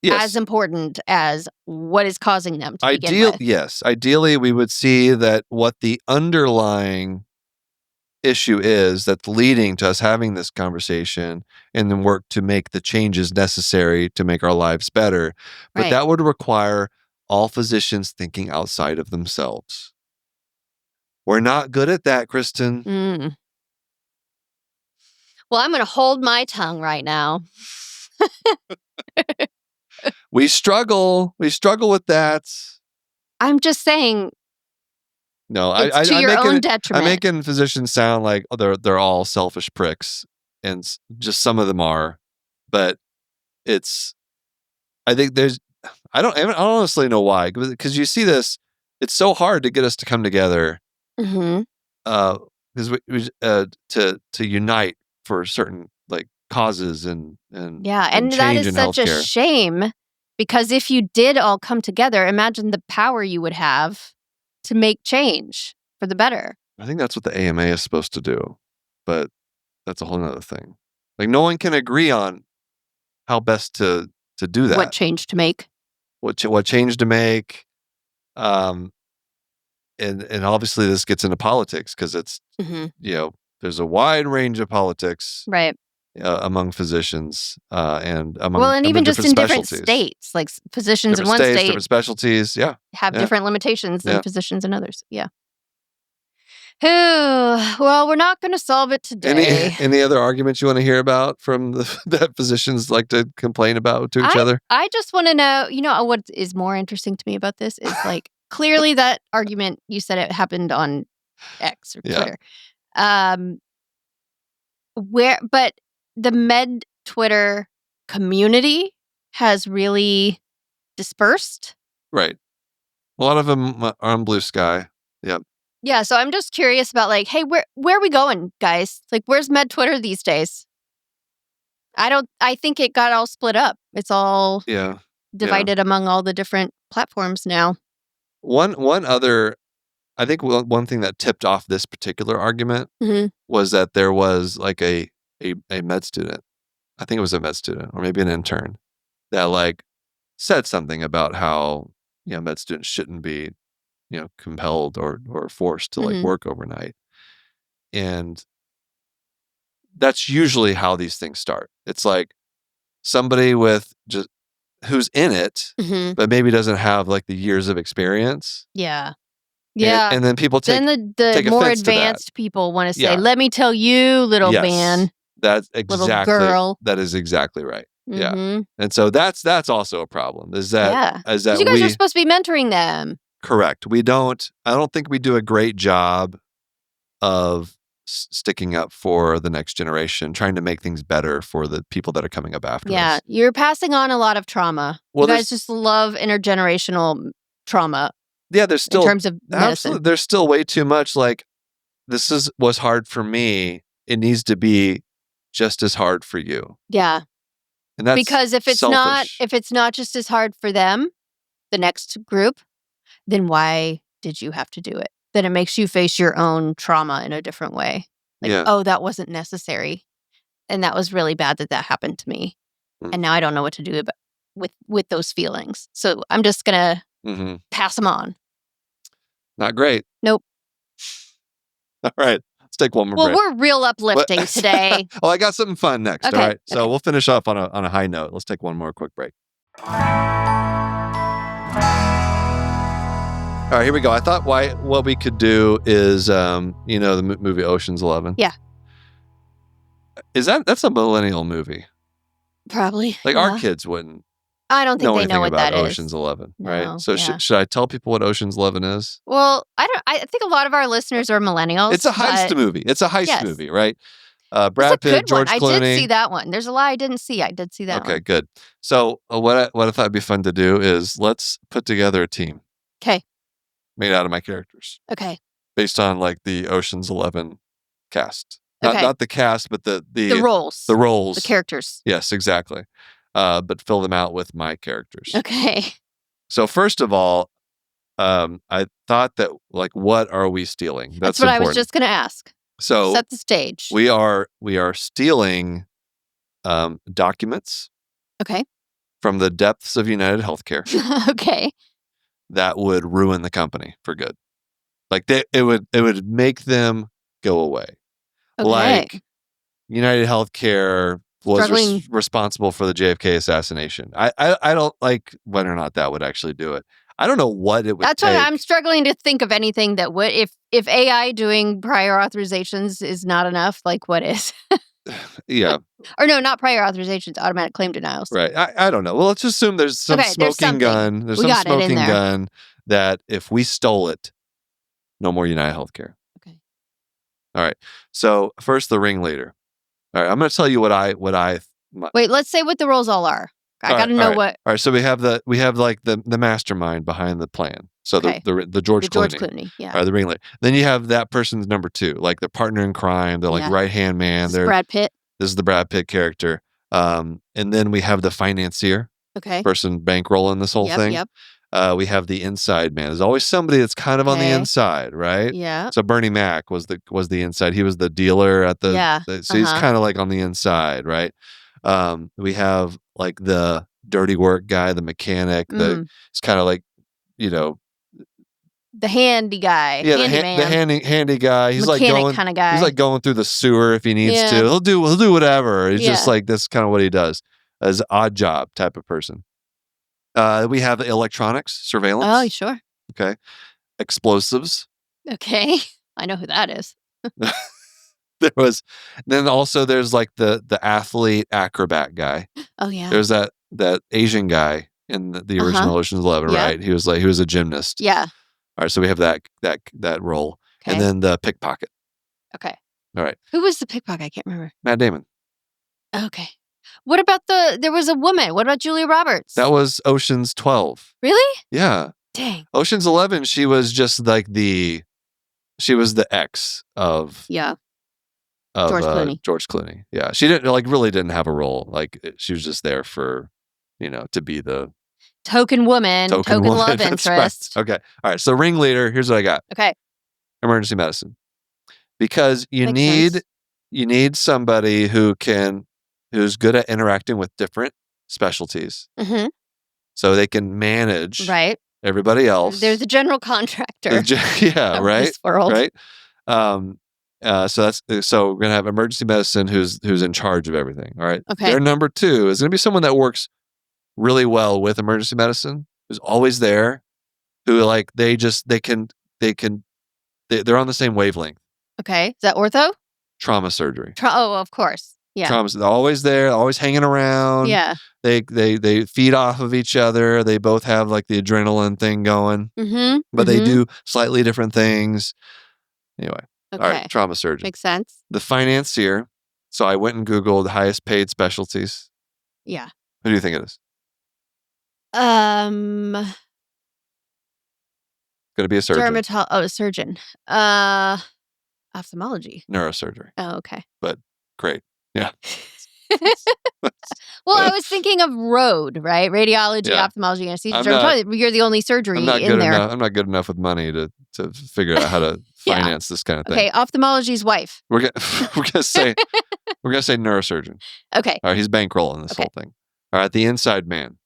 Speaker 3: as important as what is causing them to begin with.
Speaker 1: Yes. Ideally, we would see that what the underlying issue is that's leading to us having this conversation and then work to make the changes necessary to make our lives better. But that would require all physicians thinking outside of themselves. We're not good at that, Kristen.
Speaker 3: Well, I'm going to hold my tongue right now.
Speaker 1: We struggle. We struggle with that.
Speaker 3: I'm just saying.
Speaker 1: No,
Speaker 3: it's to your own detriment.
Speaker 1: I'm making physicians sound like they're all selfish pricks, and just some of them are. But I think I don't honestly know why, because you see this. It's so hard to get us to come together. Because we to unite for certain like causes and
Speaker 3: that is such a shame, because if you did all come together, imagine the power you would have to make change for the better.
Speaker 1: I think that's what the AMA is supposed to do, but that's a whole nother thing. Like no one can agree on how best to do that.
Speaker 3: What change to make?
Speaker 1: What change to make? And obviously this gets into politics because it's there's a wide range of politics among physicians and among
Speaker 3: and even just in different states, like physicians in one state,
Speaker 1: different specialties,
Speaker 3: have different limitations than physicians in others. Well, we're not going to solve it today.
Speaker 1: Any other arguments you want to hear about from that physicians like to complain about to each other?
Speaker 3: I just want to know, what is more interesting to me about this is like, clearly that argument, you said it happened on X or Twitter. But the med Twitter community has really dispersed.
Speaker 1: Right. A lot of them are on Blue Sky. Yep.
Speaker 3: Yeah, so I'm just curious about like, hey, where are we going, guys? Like, where's med Twitter these days? I think it got all split up. It's all divided among all the different platforms now.
Speaker 1: One other, I think one thing that tipped off this particular argument was that there was like a med student. I think it was a med student or maybe an intern that like said something about how med students shouldn't be compelled or forced to like work overnight. And that's usually how these things start. It's like somebody with just who's in it, but maybe doesn't have like the years of experience.
Speaker 3: Yeah.
Speaker 1: And then people take
Speaker 3: the more advanced people want to say, let me tell you, little man.
Speaker 1: That's exactly,
Speaker 3: little girl.
Speaker 1: That is exactly right. Yeah. And so that's also a problem. Is that
Speaker 3: you guys are supposed to be mentoring them.
Speaker 1: Correct. I don't think we do a great job of sticking up for the next generation, trying to make things better for the people that are coming up after us.
Speaker 3: Yeah, you're passing on a lot of trauma. You guys just love intergenerational trauma.
Speaker 1: Yeah, there's still,
Speaker 3: in terms of medicine.
Speaker 1: Absolutely, there's still way too much like, this was hard for me. It needs to be just as hard for you.
Speaker 3: Yeah.
Speaker 1: And that's
Speaker 3: because if it's not just as hard for them, the next group, then why did you have to do it? Then it makes you face your own trauma in a different way. Like, oh, that wasn't necessary. And that was really bad that happened to me. And now I don't know what to do with those feelings. So I'm just going to pass them on.
Speaker 1: Not great.
Speaker 3: Nope.
Speaker 1: All right. Let's take one more break.
Speaker 3: Well, we're real uplifting today.
Speaker 1: Well, I got something fun next.
Speaker 3: Okay.
Speaker 1: All right. So we'll finish off on a high note. Let's take one more quick break. All right, here we go. I thought what we could do is, the movie Ocean's 11.
Speaker 3: Yeah.
Speaker 1: That's a millennial movie.
Speaker 3: Probably.
Speaker 1: Like our kids wouldn't.
Speaker 3: I don't think they know what that is.
Speaker 1: Ocean's 11,
Speaker 3: no,
Speaker 1: right? So should I tell people what Ocean's 11 is?
Speaker 3: Well, I think a lot of our listeners are millennials.
Speaker 1: It's a heist movie. It's a heist movie, right? Brad Pitt, George Clooney.
Speaker 3: I did see that one. There's a lot I didn't see. I did see that one.
Speaker 1: Okay, good. So what I thought would be fun to do is let's put together a team.
Speaker 3: Okay.
Speaker 1: Made out of my characters.
Speaker 3: Okay.
Speaker 1: Based on like the Ocean's 11 cast. Not
Speaker 3: Okay.
Speaker 1: not the cast, but the
Speaker 3: roles.
Speaker 1: the roles.
Speaker 3: The characters.
Speaker 1: Yes, exactly. But fill them out with my characters.
Speaker 3: Okay.
Speaker 1: So first of all, I thought that like, what are we stealing?
Speaker 3: That's what
Speaker 1: important.
Speaker 3: I was just going to ask.
Speaker 1: So
Speaker 3: Set the stage.
Speaker 1: we are stealing documents
Speaker 3: Okay.
Speaker 1: from the depths of United Healthcare
Speaker 3: Okay.
Speaker 1: that would ruin the company for good. Like it would make them go away.
Speaker 3: Okay.
Speaker 1: Like United Healthcare was
Speaker 3: Struggling.
Speaker 1: responsible for the JFK assassination. I don't like whether or not that would actually do it. I don't know what it would
Speaker 3: That's
Speaker 1: take.
Speaker 3: what I'm struggling to think of anything that would, if AI doing prior authorizations is not enough, like what is?
Speaker 1: Yeah.
Speaker 3: Or no, not prior authorizations, automatic claim denials.
Speaker 1: Right. I don't know. Well, let's assume there's some
Speaker 3: Okay, there's
Speaker 1: smoking
Speaker 3: something.
Speaker 1: gun. There's
Speaker 3: We
Speaker 1: some
Speaker 3: got it in
Speaker 1: smoking
Speaker 3: there.
Speaker 1: gun that if we stole it, no more United Healthcare.
Speaker 3: Okay.
Speaker 1: All right. So first, the ringleader. All right. I'm going to tell you what I.
Speaker 3: Wait, let's say what the roles all are. I
Speaker 1: All
Speaker 3: got to
Speaker 1: right,
Speaker 3: know
Speaker 1: all right.
Speaker 3: what
Speaker 1: All right. So we have like the mastermind behind the plan. So
Speaker 3: Okay.
Speaker 1: the George
Speaker 3: the George
Speaker 1: Clooney.
Speaker 3: Clooney. Yeah.
Speaker 1: All right, the ringleader. Then you have that person's number 2, like the partner in crime, the like
Speaker 3: Yeah.
Speaker 1: right hand man.
Speaker 3: This is Brad Pitt.
Speaker 1: This is the Brad Pitt character. And then we have the financier
Speaker 3: Okay.
Speaker 1: person bankrolling this whole thing.
Speaker 3: Yep.
Speaker 1: We have the inside man. There's always somebody that's kind of on the
Speaker 3: Okay.
Speaker 1: inside, right?
Speaker 3: Yeah.
Speaker 1: So Bernie Mac was the inside. He was the dealer at the.
Speaker 3: Yeah.
Speaker 1: So he's kind of like on the inside, right? We have like the dirty work guy, the mechanic. It's kind of like,
Speaker 3: The handy guy.
Speaker 1: yeah,
Speaker 3: Handyman.
Speaker 1: the handy guy. He's like
Speaker 3: Mechanic
Speaker 1: going
Speaker 3: kind of guy.
Speaker 1: He's like going through the sewer if he needs
Speaker 3: Yeah.
Speaker 1: to. He'll do whatever. He's just
Speaker 3: Yeah.
Speaker 1: like, that's kind of what he does as an odd job type of person. We have electronics, surveillance.
Speaker 3: Oh, sure.
Speaker 1: Okay. Explosives.
Speaker 3: Okay. I know who that is.
Speaker 1: Then also there's like the athlete acrobat guy.
Speaker 3: Oh, yeah.
Speaker 1: There's that Asian guy in the original Ocean's 11,
Speaker 3: Yeah.
Speaker 1: right? He was a gymnast.
Speaker 3: Yeah.
Speaker 1: All right. So we have that role.
Speaker 3: Okay.
Speaker 1: And then the pickpocket.
Speaker 3: Okay.
Speaker 1: All right.
Speaker 3: Who was the pickpocket? I can't remember.
Speaker 1: Matt Damon.
Speaker 3: Okay. What about there was a woman. What about Julia Roberts?
Speaker 1: That was Ocean's 12.
Speaker 3: Really?
Speaker 1: Yeah.
Speaker 3: Dang.
Speaker 1: Ocean's 11, she was just like she was the ex of
Speaker 3: Yeah.
Speaker 1: of
Speaker 3: George Clooney.
Speaker 1: George Clooney. Yeah. She really didn't have a role. Like she was just there for, to be the
Speaker 3: Token woman. Token
Speaker 1: woman.
Speaker 3: love
Speaker 1: That's
Speaker 3: interest.
Speaker 1: right. Okay. All right. So ringleader, here's what I got.
Speaker 3: Okay.
Speaker 1: Emergency medicine. Because you
Speaker 3: Makes sense.
Speaker 1: need somebody who's good at interacting with different specialties.
Speaker 3: Mm-hmm.
Speaker 1: So they can manage
Speaker 3: Right.
Speaker 1: everybody else.
Speaker 3: There's a general contractor.
Speaker 1: Yeah,
Speaker 3: of
Speaker 1: right.
Speaker 3: This world.
Speaker 1: Right. So we're gonna have emergency medicine who's in charge of everything. All right.
Speaker 3: Okay.
Speaker 1: Their number 2 is gonna be someone that works really well with emergency medicine, who's always there, who like they're on the same wavelength.
Speaker 3: Okay. Is that ortho?
Speaker 1: Trauma surgery.
Speaker 3: Oh, of course. Yeah.
Speaker 1: Trauma. They're always there, always hanging around.
Speaker 3: Yeah.
Speaker 1: They feed off of each other. They both have like the adrenaline thing going,
Speaker 3: Mm-hmm.
Speaker 1: but they do slightly different things. Anyway.
Speaker 3: Okay.
Speaker 1: All right, trauma surgeon.
Speaker 3: Makes sense.
Speaker 1: The financier. So I went and Googled highest paid specialties.
Speaker 3: Yeah.
Speaker 1: Who do you think it is?
Speaker 3: Going
Speaker 1: to be a surgeon.
Speaker 3: a surgeon. Ophthalmology.
Speaker 1: Neurosurgery.
Speaker 3: Oh, okay.
Speaker 1: But great. Yeah.
Speaker 3: Well, I was thinking of road, right? Radiology,
Speaker 1: Yeah.
Speaker 3: ophthalmology, anesthesia.
Speaker 1: I'm not-
Speaker 3: You're the only surgery
Speaker 1: I'm not
Speaker 3: in
Speaker 1: good
Speaker 3: there.
Speaker 1: enough. I'm not good enough with money to figure out how to
Speaker 3: Yeah.
Speaker 1: finance this kind of thing.
Speaker 3: Okay, ophthalmology's wife.
Speaker 1: We're gonna say neurosurgeon.
Speaker 3: Okay,
Speaker 1: All right, he's bankrolling this whole thing. All right, the inside man.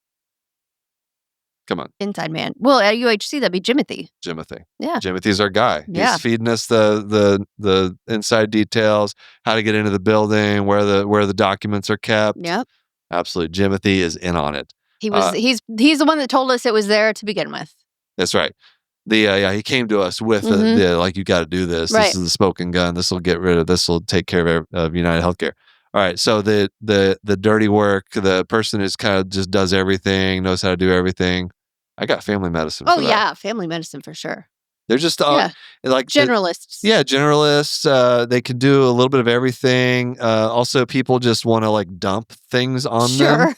Speaker 1: Come on,
Speaker 3: inside man. Well, at UHC, that'd be Jimothy.
Speaker 1: Jimothy.
Speaker 3: Yeah.
Speaker 1: Jimothy's our guy.
Speaker 3: Yeah.
Speaker 1: He's feeding us the inside details, how to get into the building, where the documents are kept.
Speaker 3: Yep.
Speaker 1: Absolutely. Jimothy is in on it.
Speaker 3: He was. He's the one that told us it was there to begin with.
Speaker 1: That's right. He came to us with the like, you got to do this.
Speaker 3: Right.
Speaker 1: This is the smoking gun. This will get rid of. This will take care of United Healthcare. All right. So the dirty work, the person who's kind of just does everything, knows how to do everything. I got family medicine.
Speaker 3: Oh
Speaker 1: for that.
Speaker 3: yeah, family medicine for sure.
Speaker 1: They're just like
Speaker 3: Generalists.
Speaker 1: Generalists. They can do a little bit of everything. Also, people just want to like dump things on them.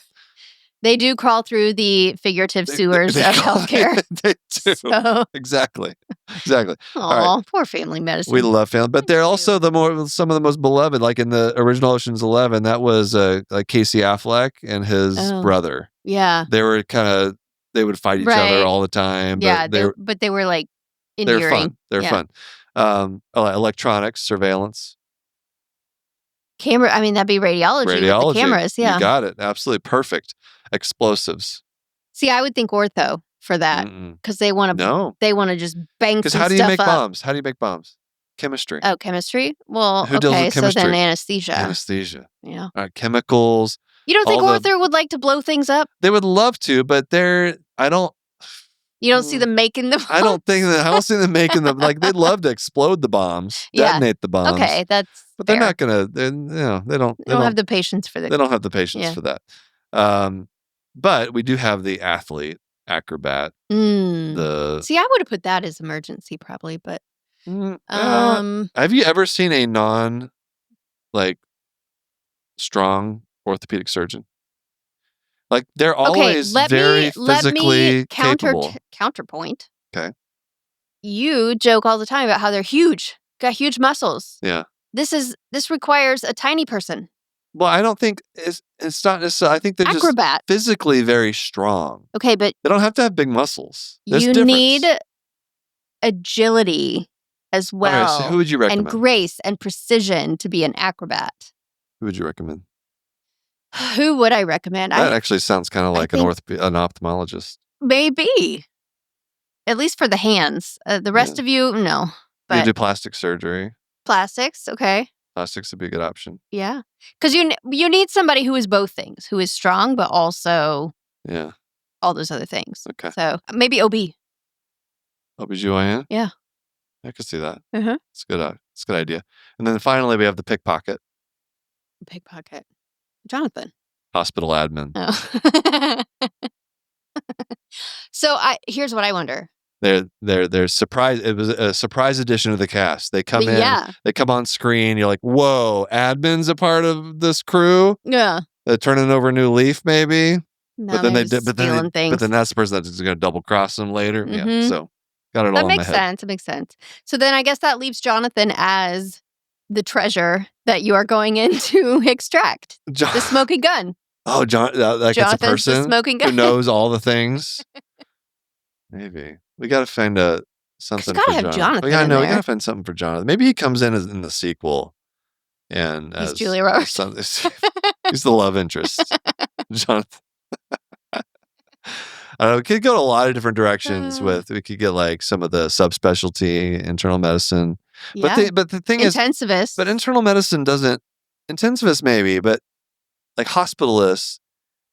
Speaker 3: They do crawl through the figurative sewers of healthcare.
Speaker 1: They do.
Speaker 3: So,
Speaker 1: Exactly. Exactly.
Speaker 3: Oh,
Speaker 1: All right.
Speaker 3: poor family medicine.
Speaker 1: We love family, but they're
Speaker 3: Me
Speaker 1: also some of the most beloved. Like in the original Ocean's 11, that was like Casey Affleck and his
Speaker 3: Oh.
Speaker 1: brother.
Speaker 3: Yeah.
Speaker 1: They were they would fight each other
Speaker 3: Right.
Speaker 1: all the time.
Speaker 3: Yeah.
Speaker 1: But
Speaker 3: They were like
Speaker 1: they're
Speaker 3: endearing.
Speaker 1: fun. They're
Speaker 3: Yeah.
Speaker 1: fun. Electronics, surveillance,
Speaker 3: Camera. I mean, that'd be radiology with the
Speaker 1: radiology.
Speaker 3: cameras.
Speaker 1: You
Speaker 3: Yeah.
Speaker 1: got it. Absolutely perfect. Explosives.
Speaker 3: See, I would think ortho for that
Speaker 1: Mm-mm.
Speaker 3: because they want to.
Speaker 1: No.
Speaker 3: They want to just bang
Speaker 1: Because
Speaker 3: some
Speaker 1: how do you
Speaker 3: stuff
Speaker 1: make
Speaker 3: up.
Speaker 1: bombs? How do you make bombs? Chemistry.
Speaker 3: Oh, chemistry. Well,
Speaker 1: Who deals with
Speaker 3: okay. So then
Speaker 1: chemistry?
Speaker 3: anesthesia.
Speaker 1: Anesthesia.
Speaker 3: Yeah.
Speaker 1: All right, chemicals.
Speaker 3: You don't think
Speaker 1: all the-
Speaker 3: ortho would like to blow things up?
Speaker 1: They would love to, but I don't.
Speaker 3: You don't see them making them.
Speaker 1: I don't see them making them. Like they'd love to explode the bombs,
Speaker 3: Yeah.
Speaker 1: detonate the bombs.
Speaker 3: Okay, that's.
Speaker 1: But they're
Speaker 3: fair.
Speaker 1: not gonna. They don't.
Speaker 3: They don't have the patience for
Speaker 1: They
Speaker 3: the.
Speaker 1: don't have the patience
Speaker 3: Yeah.
Speaker 1: for that. But we do have the athlete, acrobat. The
Speaker 3: See, I would have put that as emergency probably, but
Speaker 1: have you ever seen a strong orthopedic surgeon? Like they're always very physically capable.
Speaker 3: Counterpoint.
Speaker 1: Okay.
Speaker 3: You joke all the time about how they're huge, got huge muscles.
Speaker 1: Yeah.
Speaker 3: This requires a tiny person.
Speaker 1: Well, I don't think it's not necessarily. I think they're
Speaker 3: Acrobat.
Speaker 1: just physically very strong.
Speaker 3: Okay, but
Speaker 1: They don't have to have big muscles. There's
Speaker 3: you
Speaker 1: difference.
Speaker 3: need agility as well.
Speaker 1: Okay, so who would you recommend?
Speaker 3: And grace and precision to be an acrobat.
Speaker 1: Who would you recommend?
Speaker 3: Who would I recommend?
Speaker 1: That actually sounds kind of like an
Speaker 3: think-
Speaker 1: ophthalmologist.
Speaker 3: Maybe. At least for the hands. The rest of you, no.
Speaker 1: You
Speaker 3: But
Speaker 1: do plastic surgery.
Speaker 3: plastics, okay.
Speaker 1: Plastics would be a good option.
Speaker 3: Yeah. Because you need somebody who is both things, who is strong, but also
Speaker 1: Yeah.
Speaker 3: all those other things.
Speaker 1: Okay.
Speaker 3: So maybe OB.
Speaker 1: OBGYN?
Speaker 3: Yeah.
Speaker 1: I could see that.
Speaker 3: Uh-huh.
Speaker 1: It's a good idea. And then finally we have the pickpocket.
Speaker 3: Pickpocket. Jonathan.
Speaker 1: Hospital admin.
Speaker 3: Oh. So here's what I wonder.
Speaker 1: They're surprised. It was a surprise addition of the cast. They come in.
Speaker 3: Yeah.
Speaker 1: They come on screen. You're like, whoa, admin's a part of this crew.
Speaker 3: Yeah.
Speaker 1: They're turning over a new leaf, maybe.
Speaker 3: No,
Speaker 1: But then
Speaker 3: stealing things.
Speaker 1: But then that's the person that's going to double cross them later. Yeah.
Speaker 3: Mhm.
Speaker 1: So got it all
Speaker 3: That
Speaker 1: in my
Speaker 3: makes
Speaker 1: head.
Speaker 3: sense. It makes sense. So then I guess that leaves Jonathan as the treasure that you are going in to extract. The smoking gun.
Speaker 1: Oh, John, that's a
Speaker 3: Jonathan's the
Speaker 1: person
Speaker 3: smoking
Speaker 1: who
Speaker 3: gun.
Speaker 1: knows all the things. Maybe we got to find something
Speaker 3: gotta
Speaker 1: for
Speaker 3: have Jonathan
Speaker 1: Yeah, I
Speaker 3: in
Speaker 1: know we
Speaker 3: there.
Speaker 1: got to find something for Jonathan. Maybe he comes in in the sequel, and
Speaker 3: He's
Speaker 1: as
Speaker 3: Julia Roberts.
Speaker 1: he's the love interest, Jonathan. I don't know. We could go a lot of different directions we could get like some of the subspecialty internal medicine.
Speaker 3: Yeah.
Speaker 1: But the thing is,
Speaker 3: Intensivist.
Speaker 1: but internal medicine doesn't, intensivists maybe, but like hospitalists,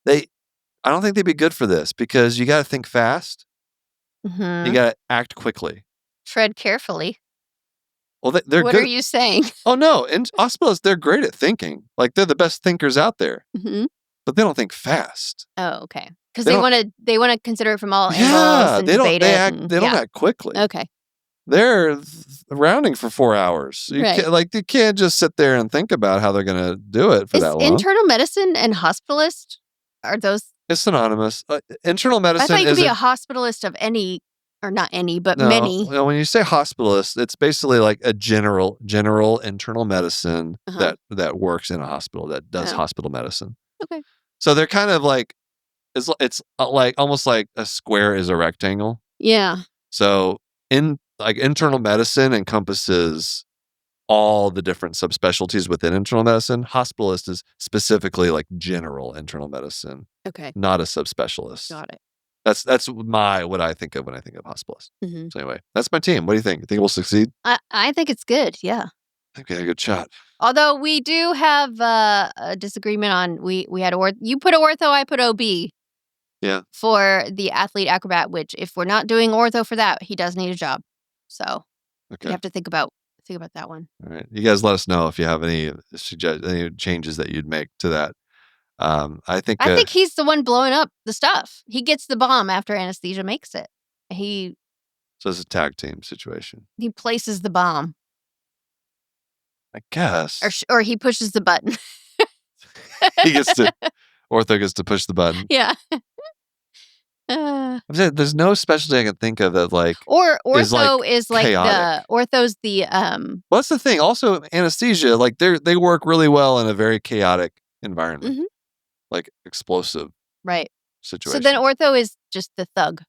Speaker 1: I don't think they'd be good for this because you got to think fast.
Speaker 3: Mhm.
Speaker 1: You got to act quickly.
Speaker 3: Tread carefully.
Speaker 1: Well, they're
Speaker 3: What
Speaker 1: good.
Speaker 3: are you saying?
Speaker 1: Oh, no. In hospitalists, they're great at thinking. Like they're the best thinkers out there,
Speaker 3: Mhm.
Speaker 1: but they don't think fast.
Speaker 3: Oh, okay. Because
Speaker 1: They
Speaker 3: they want to consider it from all
Speaker 1: Yeah,
Speaker 3: angles and
Speaker 1: they don't.
Speaker 3: debate
Speaker 1: They
Speaker 3: it.
Speaker 1: act.
Speaker 3: and-
Speaker 1: They don't
Speaker 3: yeah.
Speaker 1: act quickly.
Speaker 3: Okay.
Speaker 1: They're rounding for 4 hours.
Speaker 3: Right.
Speaker 1: You can't just sit there and think about how they're going to do it for
Speaker 3: Is
Speaker 1: that long.
Speaker 3: internal medicine and hospitalist, are those?
Speaker 1: It's synonymous. Internal medicine.
Speaker 3: I thought you could be
Speaker 1: isn't-
Speaker 3: a hospitalist of any, or not any, but
Speaker 1: No,
Speaker 3: many.
Speaker 1: well, when you say hospitalist, it's basically like a general internal medicine
Speaker 3: Uh-huh.
Speaker 1: that works in a hospital that does
Speaker 3: Oh.
Speaker 1: hospital medicine.
Speaker 3: Okay.
Speaker 1: So they're kind of like it's like almost like a square is a rectangle.
Speaker 3: Yeah.
Speaker 1: So internal medicine encompasses all the different subspecialties within internal medicine. Hospitalist is specifically like general internal medicine,
Speaker 3: Okay.
Speaker 1: not a subspecialist.
Speaker 3: Got it.
Speaker 1: That's what I think of when I think of hospitalist.
Speaker 3: Mhm.
Speaker 1: So anyway, that's my team. What do you think? You think we'll succeed?
Speaker 3: I think it's good. Yeah.
Speaker 1: I think we had a good shot.
Speaker 3: Although we do have a disagreement on we had you put ortho, I put OB.
Speaker 1: Yeah.
Speaker 3: For the athlete acrobat, which if we're not doing ortho for that, he does need a job. So
Speaker 1: Okay.
Speaker 3: you have to think about that one.
Speaker 1: All right. You guys let us know if you have any any changes that you'd make to that. I think
Speaker 3: he's the one blowing up the stuff. He gets the bomb after anesthesia makes it.
Speaker 1: so it's a tag team situation.
Speaker 3: He places the bomb,
Speaker 1: I guess.
Speaker 3: or he pushes the button.
Speaker 1: Ortho gets to push the button.
Speaker 3: Yeah. Uh,
Speaker 1: I'm saying there's no specialty I can think of that like.
Speaker 3: or
Speaker 1: Is, like,
Speaker 3: ortho is like
Speaker 1: chaotic.
Speaker 3: ortho's the
Speaker 1: Well, that's the thing. Also, anesthesia, like they work really well in a very chaotic environment,
Speaker 3: Mhm.
Speaker 1: like explosive
Speaker 3: right.
Speaker 1: situation.
Speaker 3: So then ortho is just the thug.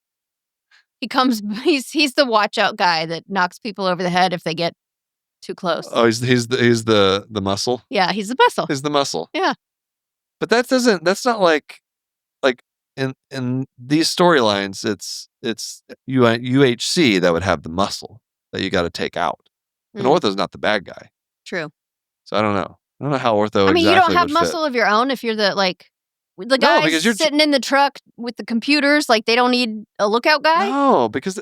Speaker 3: He comes. He's the watch out guy that knocks people over the head if they get too close.
Speaker 1: Oh, he's the muscle.
Speaker 3: Yeah, he's the muscle.
Speaker 1: He's the muscle.
Speaker 3: Yeah.
Speaker 1: But that's not like in these storylines, it's UHC that would have the muscle that you got to take out. And
Speaker 3: Mm,
Speaker 1: Ortho's not the bad guy.
Speaker 3: true.
Speaker 1: So I don't know. I don't know how Ortho
Speaker 3: I mean,
Speaker 1: exactly
Speaker 3: you don't have
Speaker 1: would
Speaker 3: muscle of your own if you're the
Speaker 1: No,
Speaker 3: guys
Speaker 1: because you're
Speaker 3: sitting in the truck with the computers. Like they don't need a lookout
Speaker 1: fit.
Speaker 3: guy.
Speaker 1: No, because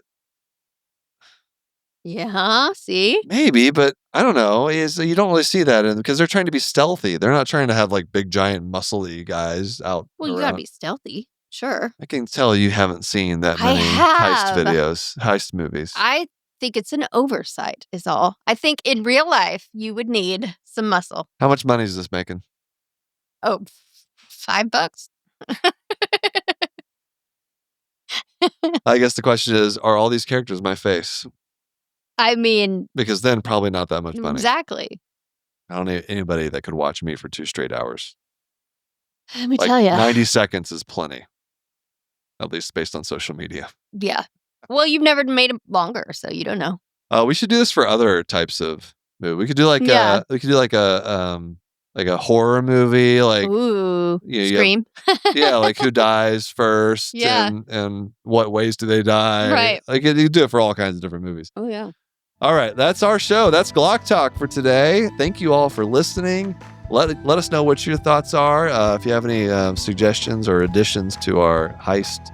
Speaker 3: Yeah. See.
Speaker 1: maybe, but I don't know. Is you don't really see that because they're trying to be stealthy. They're not trying to have like big giant muscly guys out.
Speaker 3: Well, you
Speaker 1: around.
Speaker 3: gotta be stealthy. Sure.
Speaker 1: I can tell you haven't seen that
Speaker 3: I
Speaker 1: many
Speaker 3: have.
Speaker 1: heist movies.
Speaker 3: I think it's an oversight. Is all. I think in real life you would need some muscle.
Speaker 1: How much money is this making?
Speaker 3: Oh, $5.
Speaker 1: I guess the question is, are all these characters my face?
Speaker 3: I mean,
Speaker 1: Because then probably not that much money.
Speaker 3: exactly.
Speaker 1: I don't need anybody that could watch me for 2 straight hours.
Speaker 3: Let me
Speaker 1: Like
Speaker 3: tell you.
Speaker 1: 90 seconds is plenty. At least based on social media.
Speaker 3: Yeah. Well, you've never made them longer, so you don't know.
Speaker 1: We should do this for other types of movie. We could do like
Speaker 3: Yeah.
Speaker 1: a horror movie, like
Speaker 3: Ooh,
Speaker 1: you have-
Speaker 3: Scream.
Speaker 1: yeah, like who dies first,
Speaker 3: Yeah.
Speaker 1: and what ways do they die?
Speaker 3: Right.
Speaker 1: Like you do it for all kinds of different movies.
Speaker 3: Oh yeah.
Speaker 1: All right, that's our show. That's Glauc Talk for today. Thank you all for listening. Let us know what your thoughts are. If you have any suggestions or additions to our heist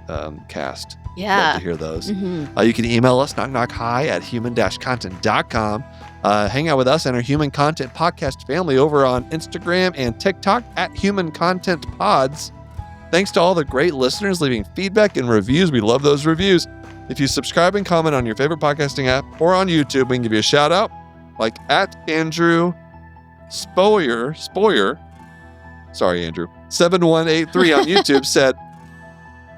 Speaker 1: cast, love
Speaker 3: Yeah.
Speaker 1: to hear those.
Speaker 3: Mhm.
Speaker 1: You can email us, knockknockhi@human-content.com. Hang out with us and our Human Content Podcast family over on Instagram and TikTok @Human Content Pods. Thanks to all the great listeners leaving feedback and reviews. We love those reviews. If you subscribe and comment on your favorite podcasting app or on YouTube, we can give you a shout out, like @Andrew Spoyer. Sorry, Andrew. 7183 on YouTube said,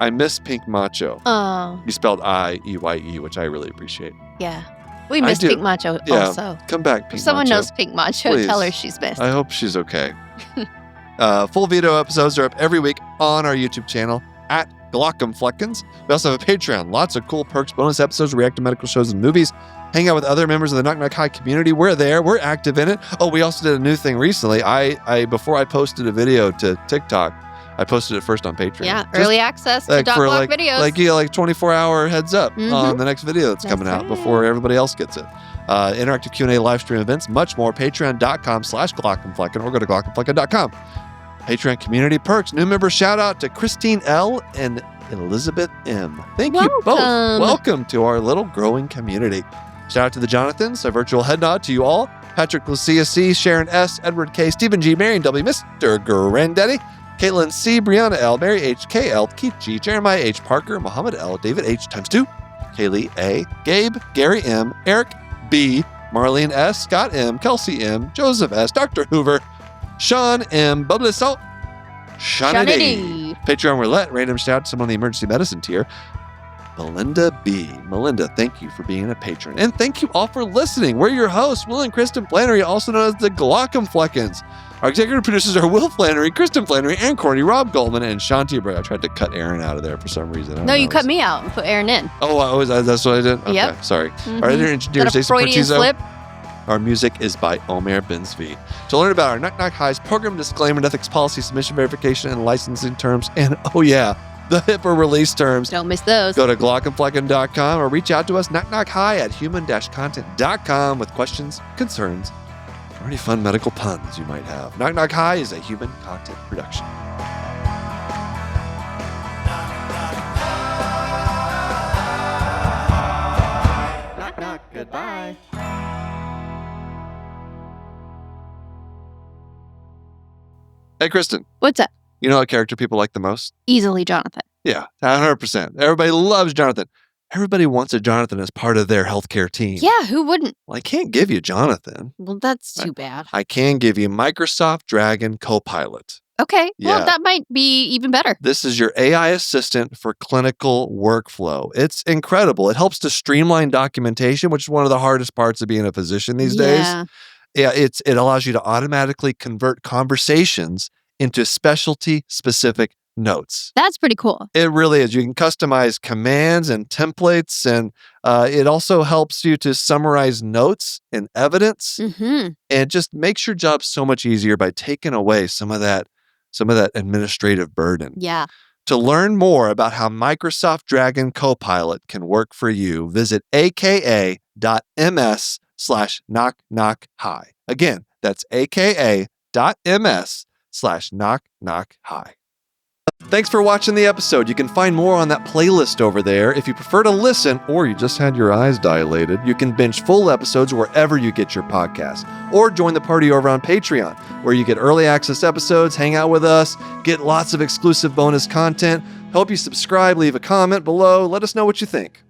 Speaker 1: "I miss Pink Macho."
Speaker 3: Oh
Speaker 1: He spelled IEYE, which I really appreciate.
Speaker 3: yeah. We
Speaker 1: I
Speaker 3: miss
Speaker 1: do.
Speaker 3: Pink Macho
Speaker 1: Yeah.
Speaker 3: also.
Speaker 1: Come back, Pink
Speaker 3: If someone
Speaker 1: Macho.
Speaker 3: knows Pink Macho,
Speaker 1: Please.
Speaker 3: tell her she's missed.
Speaker 1: I hope she's okay. Full video episodes are up every week on our YouTube channel @Glaucumfleckens. We also have a Patreon. Lots of cool perks, bonus episodes, react to medical shows and movies. Hang out with other members of the Knock Knock High community. We're there. We're active in it. Oh, we also did a new thing recently. Before I posted a video to TikTok, I posted it first on Patreon.
Speaker 3: Yeah,
Speaker 1: Just
Speaker 3: early access to Doc Block videos.
Speaker 1: Like 24-hour heads up on the next video that's coming out
Speaker 3: right.
Speaker 1: before everybody else gets it. Interactive Q&A, live stream events, much more. Patreon.com/Glaucumflecken or go to Glaucumflecken.com. Patreon community perks. New member shout out to Christine L. and Elizabeth M. Thank you both.
Speaker 3: Welcome.
Speaker 1: Welcome to our little growing community. Shout out to the Jonathans. A virtual head nod to you all. Patrick Lucia C, Sharon S, Edward K, Stephen G, Marion W, Mr. Granddaddy, Caitlin C, Brianna L, Mary H, K L, Keith G, Jeremiah H, Parker, Muhammad L, David H ×2, Kaylee A, Gabe, Gary M, Eric B, Marlene S, Scott M, Kelsey M, Joseph S, Dr. Hoover, Sean M, Bubbly Salt, Shawnee D. Patreon Roulette, random shout out to someone on the emergency medicine tier. Melinda B. Melinda, thank you for being a patron. And thank you all for listening. We're your hosts, Will and Kristen Flannery, also known as the Glaucumfleckens. Our executive producers are Will Flannery, Kristen Flannery, and Courtney Rob Goldman, and Shanti Bray. I tried to cut Aaron out of there for some reason. I don't
Speaker 3: No,
Speaker 1: know.
Speaker 3: you cut me out and put Aaron in.
Speaker 1: Oh, that's what I did? Okay,
Speaker 3: Yep.
Speaker 1: sorry.
Speaker 3: Mhm.
Speaker 1: Our editor
Speaker 3: Is
Speaker 1: engineer
Speaker 3: that
Speaker 1: is
Speaker 3: a
Speaker 1: Jason
Speaker 3: Freudian
Speaker 1: Cortizo.
Speaker 3: slip?
Speaker 1: Our music is by Omer Benzvi. To learn about our Knock Knock High's program disclaimer, and ethics policy, submission verification, and licensing terms, and oh yeah, the HIPAA release terms,
Speaker 3: Don't miss those.
Speaker 1: go to Glaucumflecken.com or reach out to us, knockknockhigh@human-content.com with questions, concerns, or any fun medical puns you might have. Knock Knock High is a human content production.
Speaker 2: Knock, knock, goodbye.
Speaker 1: Hey, Kristen,
Speaker 3: What's up?
Speaker 1: you know what character people like the most?
Speaker 3: Easily Jonathan.
Speaker 1: Yeah, 100%. Everybody loves Jonathan. Everybody wants a Jonathan as part of their healthcare team.
Speaker 3: Yeah, who wouldn't?
Speaker 1: Well, I can't give you Jonathan.
Speaker 3: Well, that's too bad.
Speaker 1: I can give you Microsoft Dragon Copilot.
Speaker 3: Okay.
Speaker 1: Yeah.
Speaker 3: Well, that might be even better.
Speaker 1: This is your AI assistant for clinical workflow. It's incredible. It helps to streamline documentation, which is one of the hardest parts of being a physician these days. Yeah, it allows you to automatically convert conversations into specialty-specific notes.
Speaker 3: That's pretty cool.
Speaker 1: It really is. You can customize commands and templates, and it also helps you to summarize notes and evidence,
Speaker 3: Mm-hmm.
Speaker 1: and just makes your job so much easier by taking away some of that administrative burden.
Speaker 3: Yeah.
Speaker 1: To learn more about how Microsoft Dragon Copilot can work for you, visit aka.ms/knock-knock-hi. Again, that's aka.ms/knock-knock-hi. Thanks for watching the episode. You can find more on that playlist over there. If you prefer to listen or you just had your eyes dilated, you can binge full episodes wherever you get your podcasts, or join the party over on Patreon, where you get early access episodes, hang out with us, get lots of exclusive bonus content. Hope you subscribe, leave a comment below. Let us know what you think.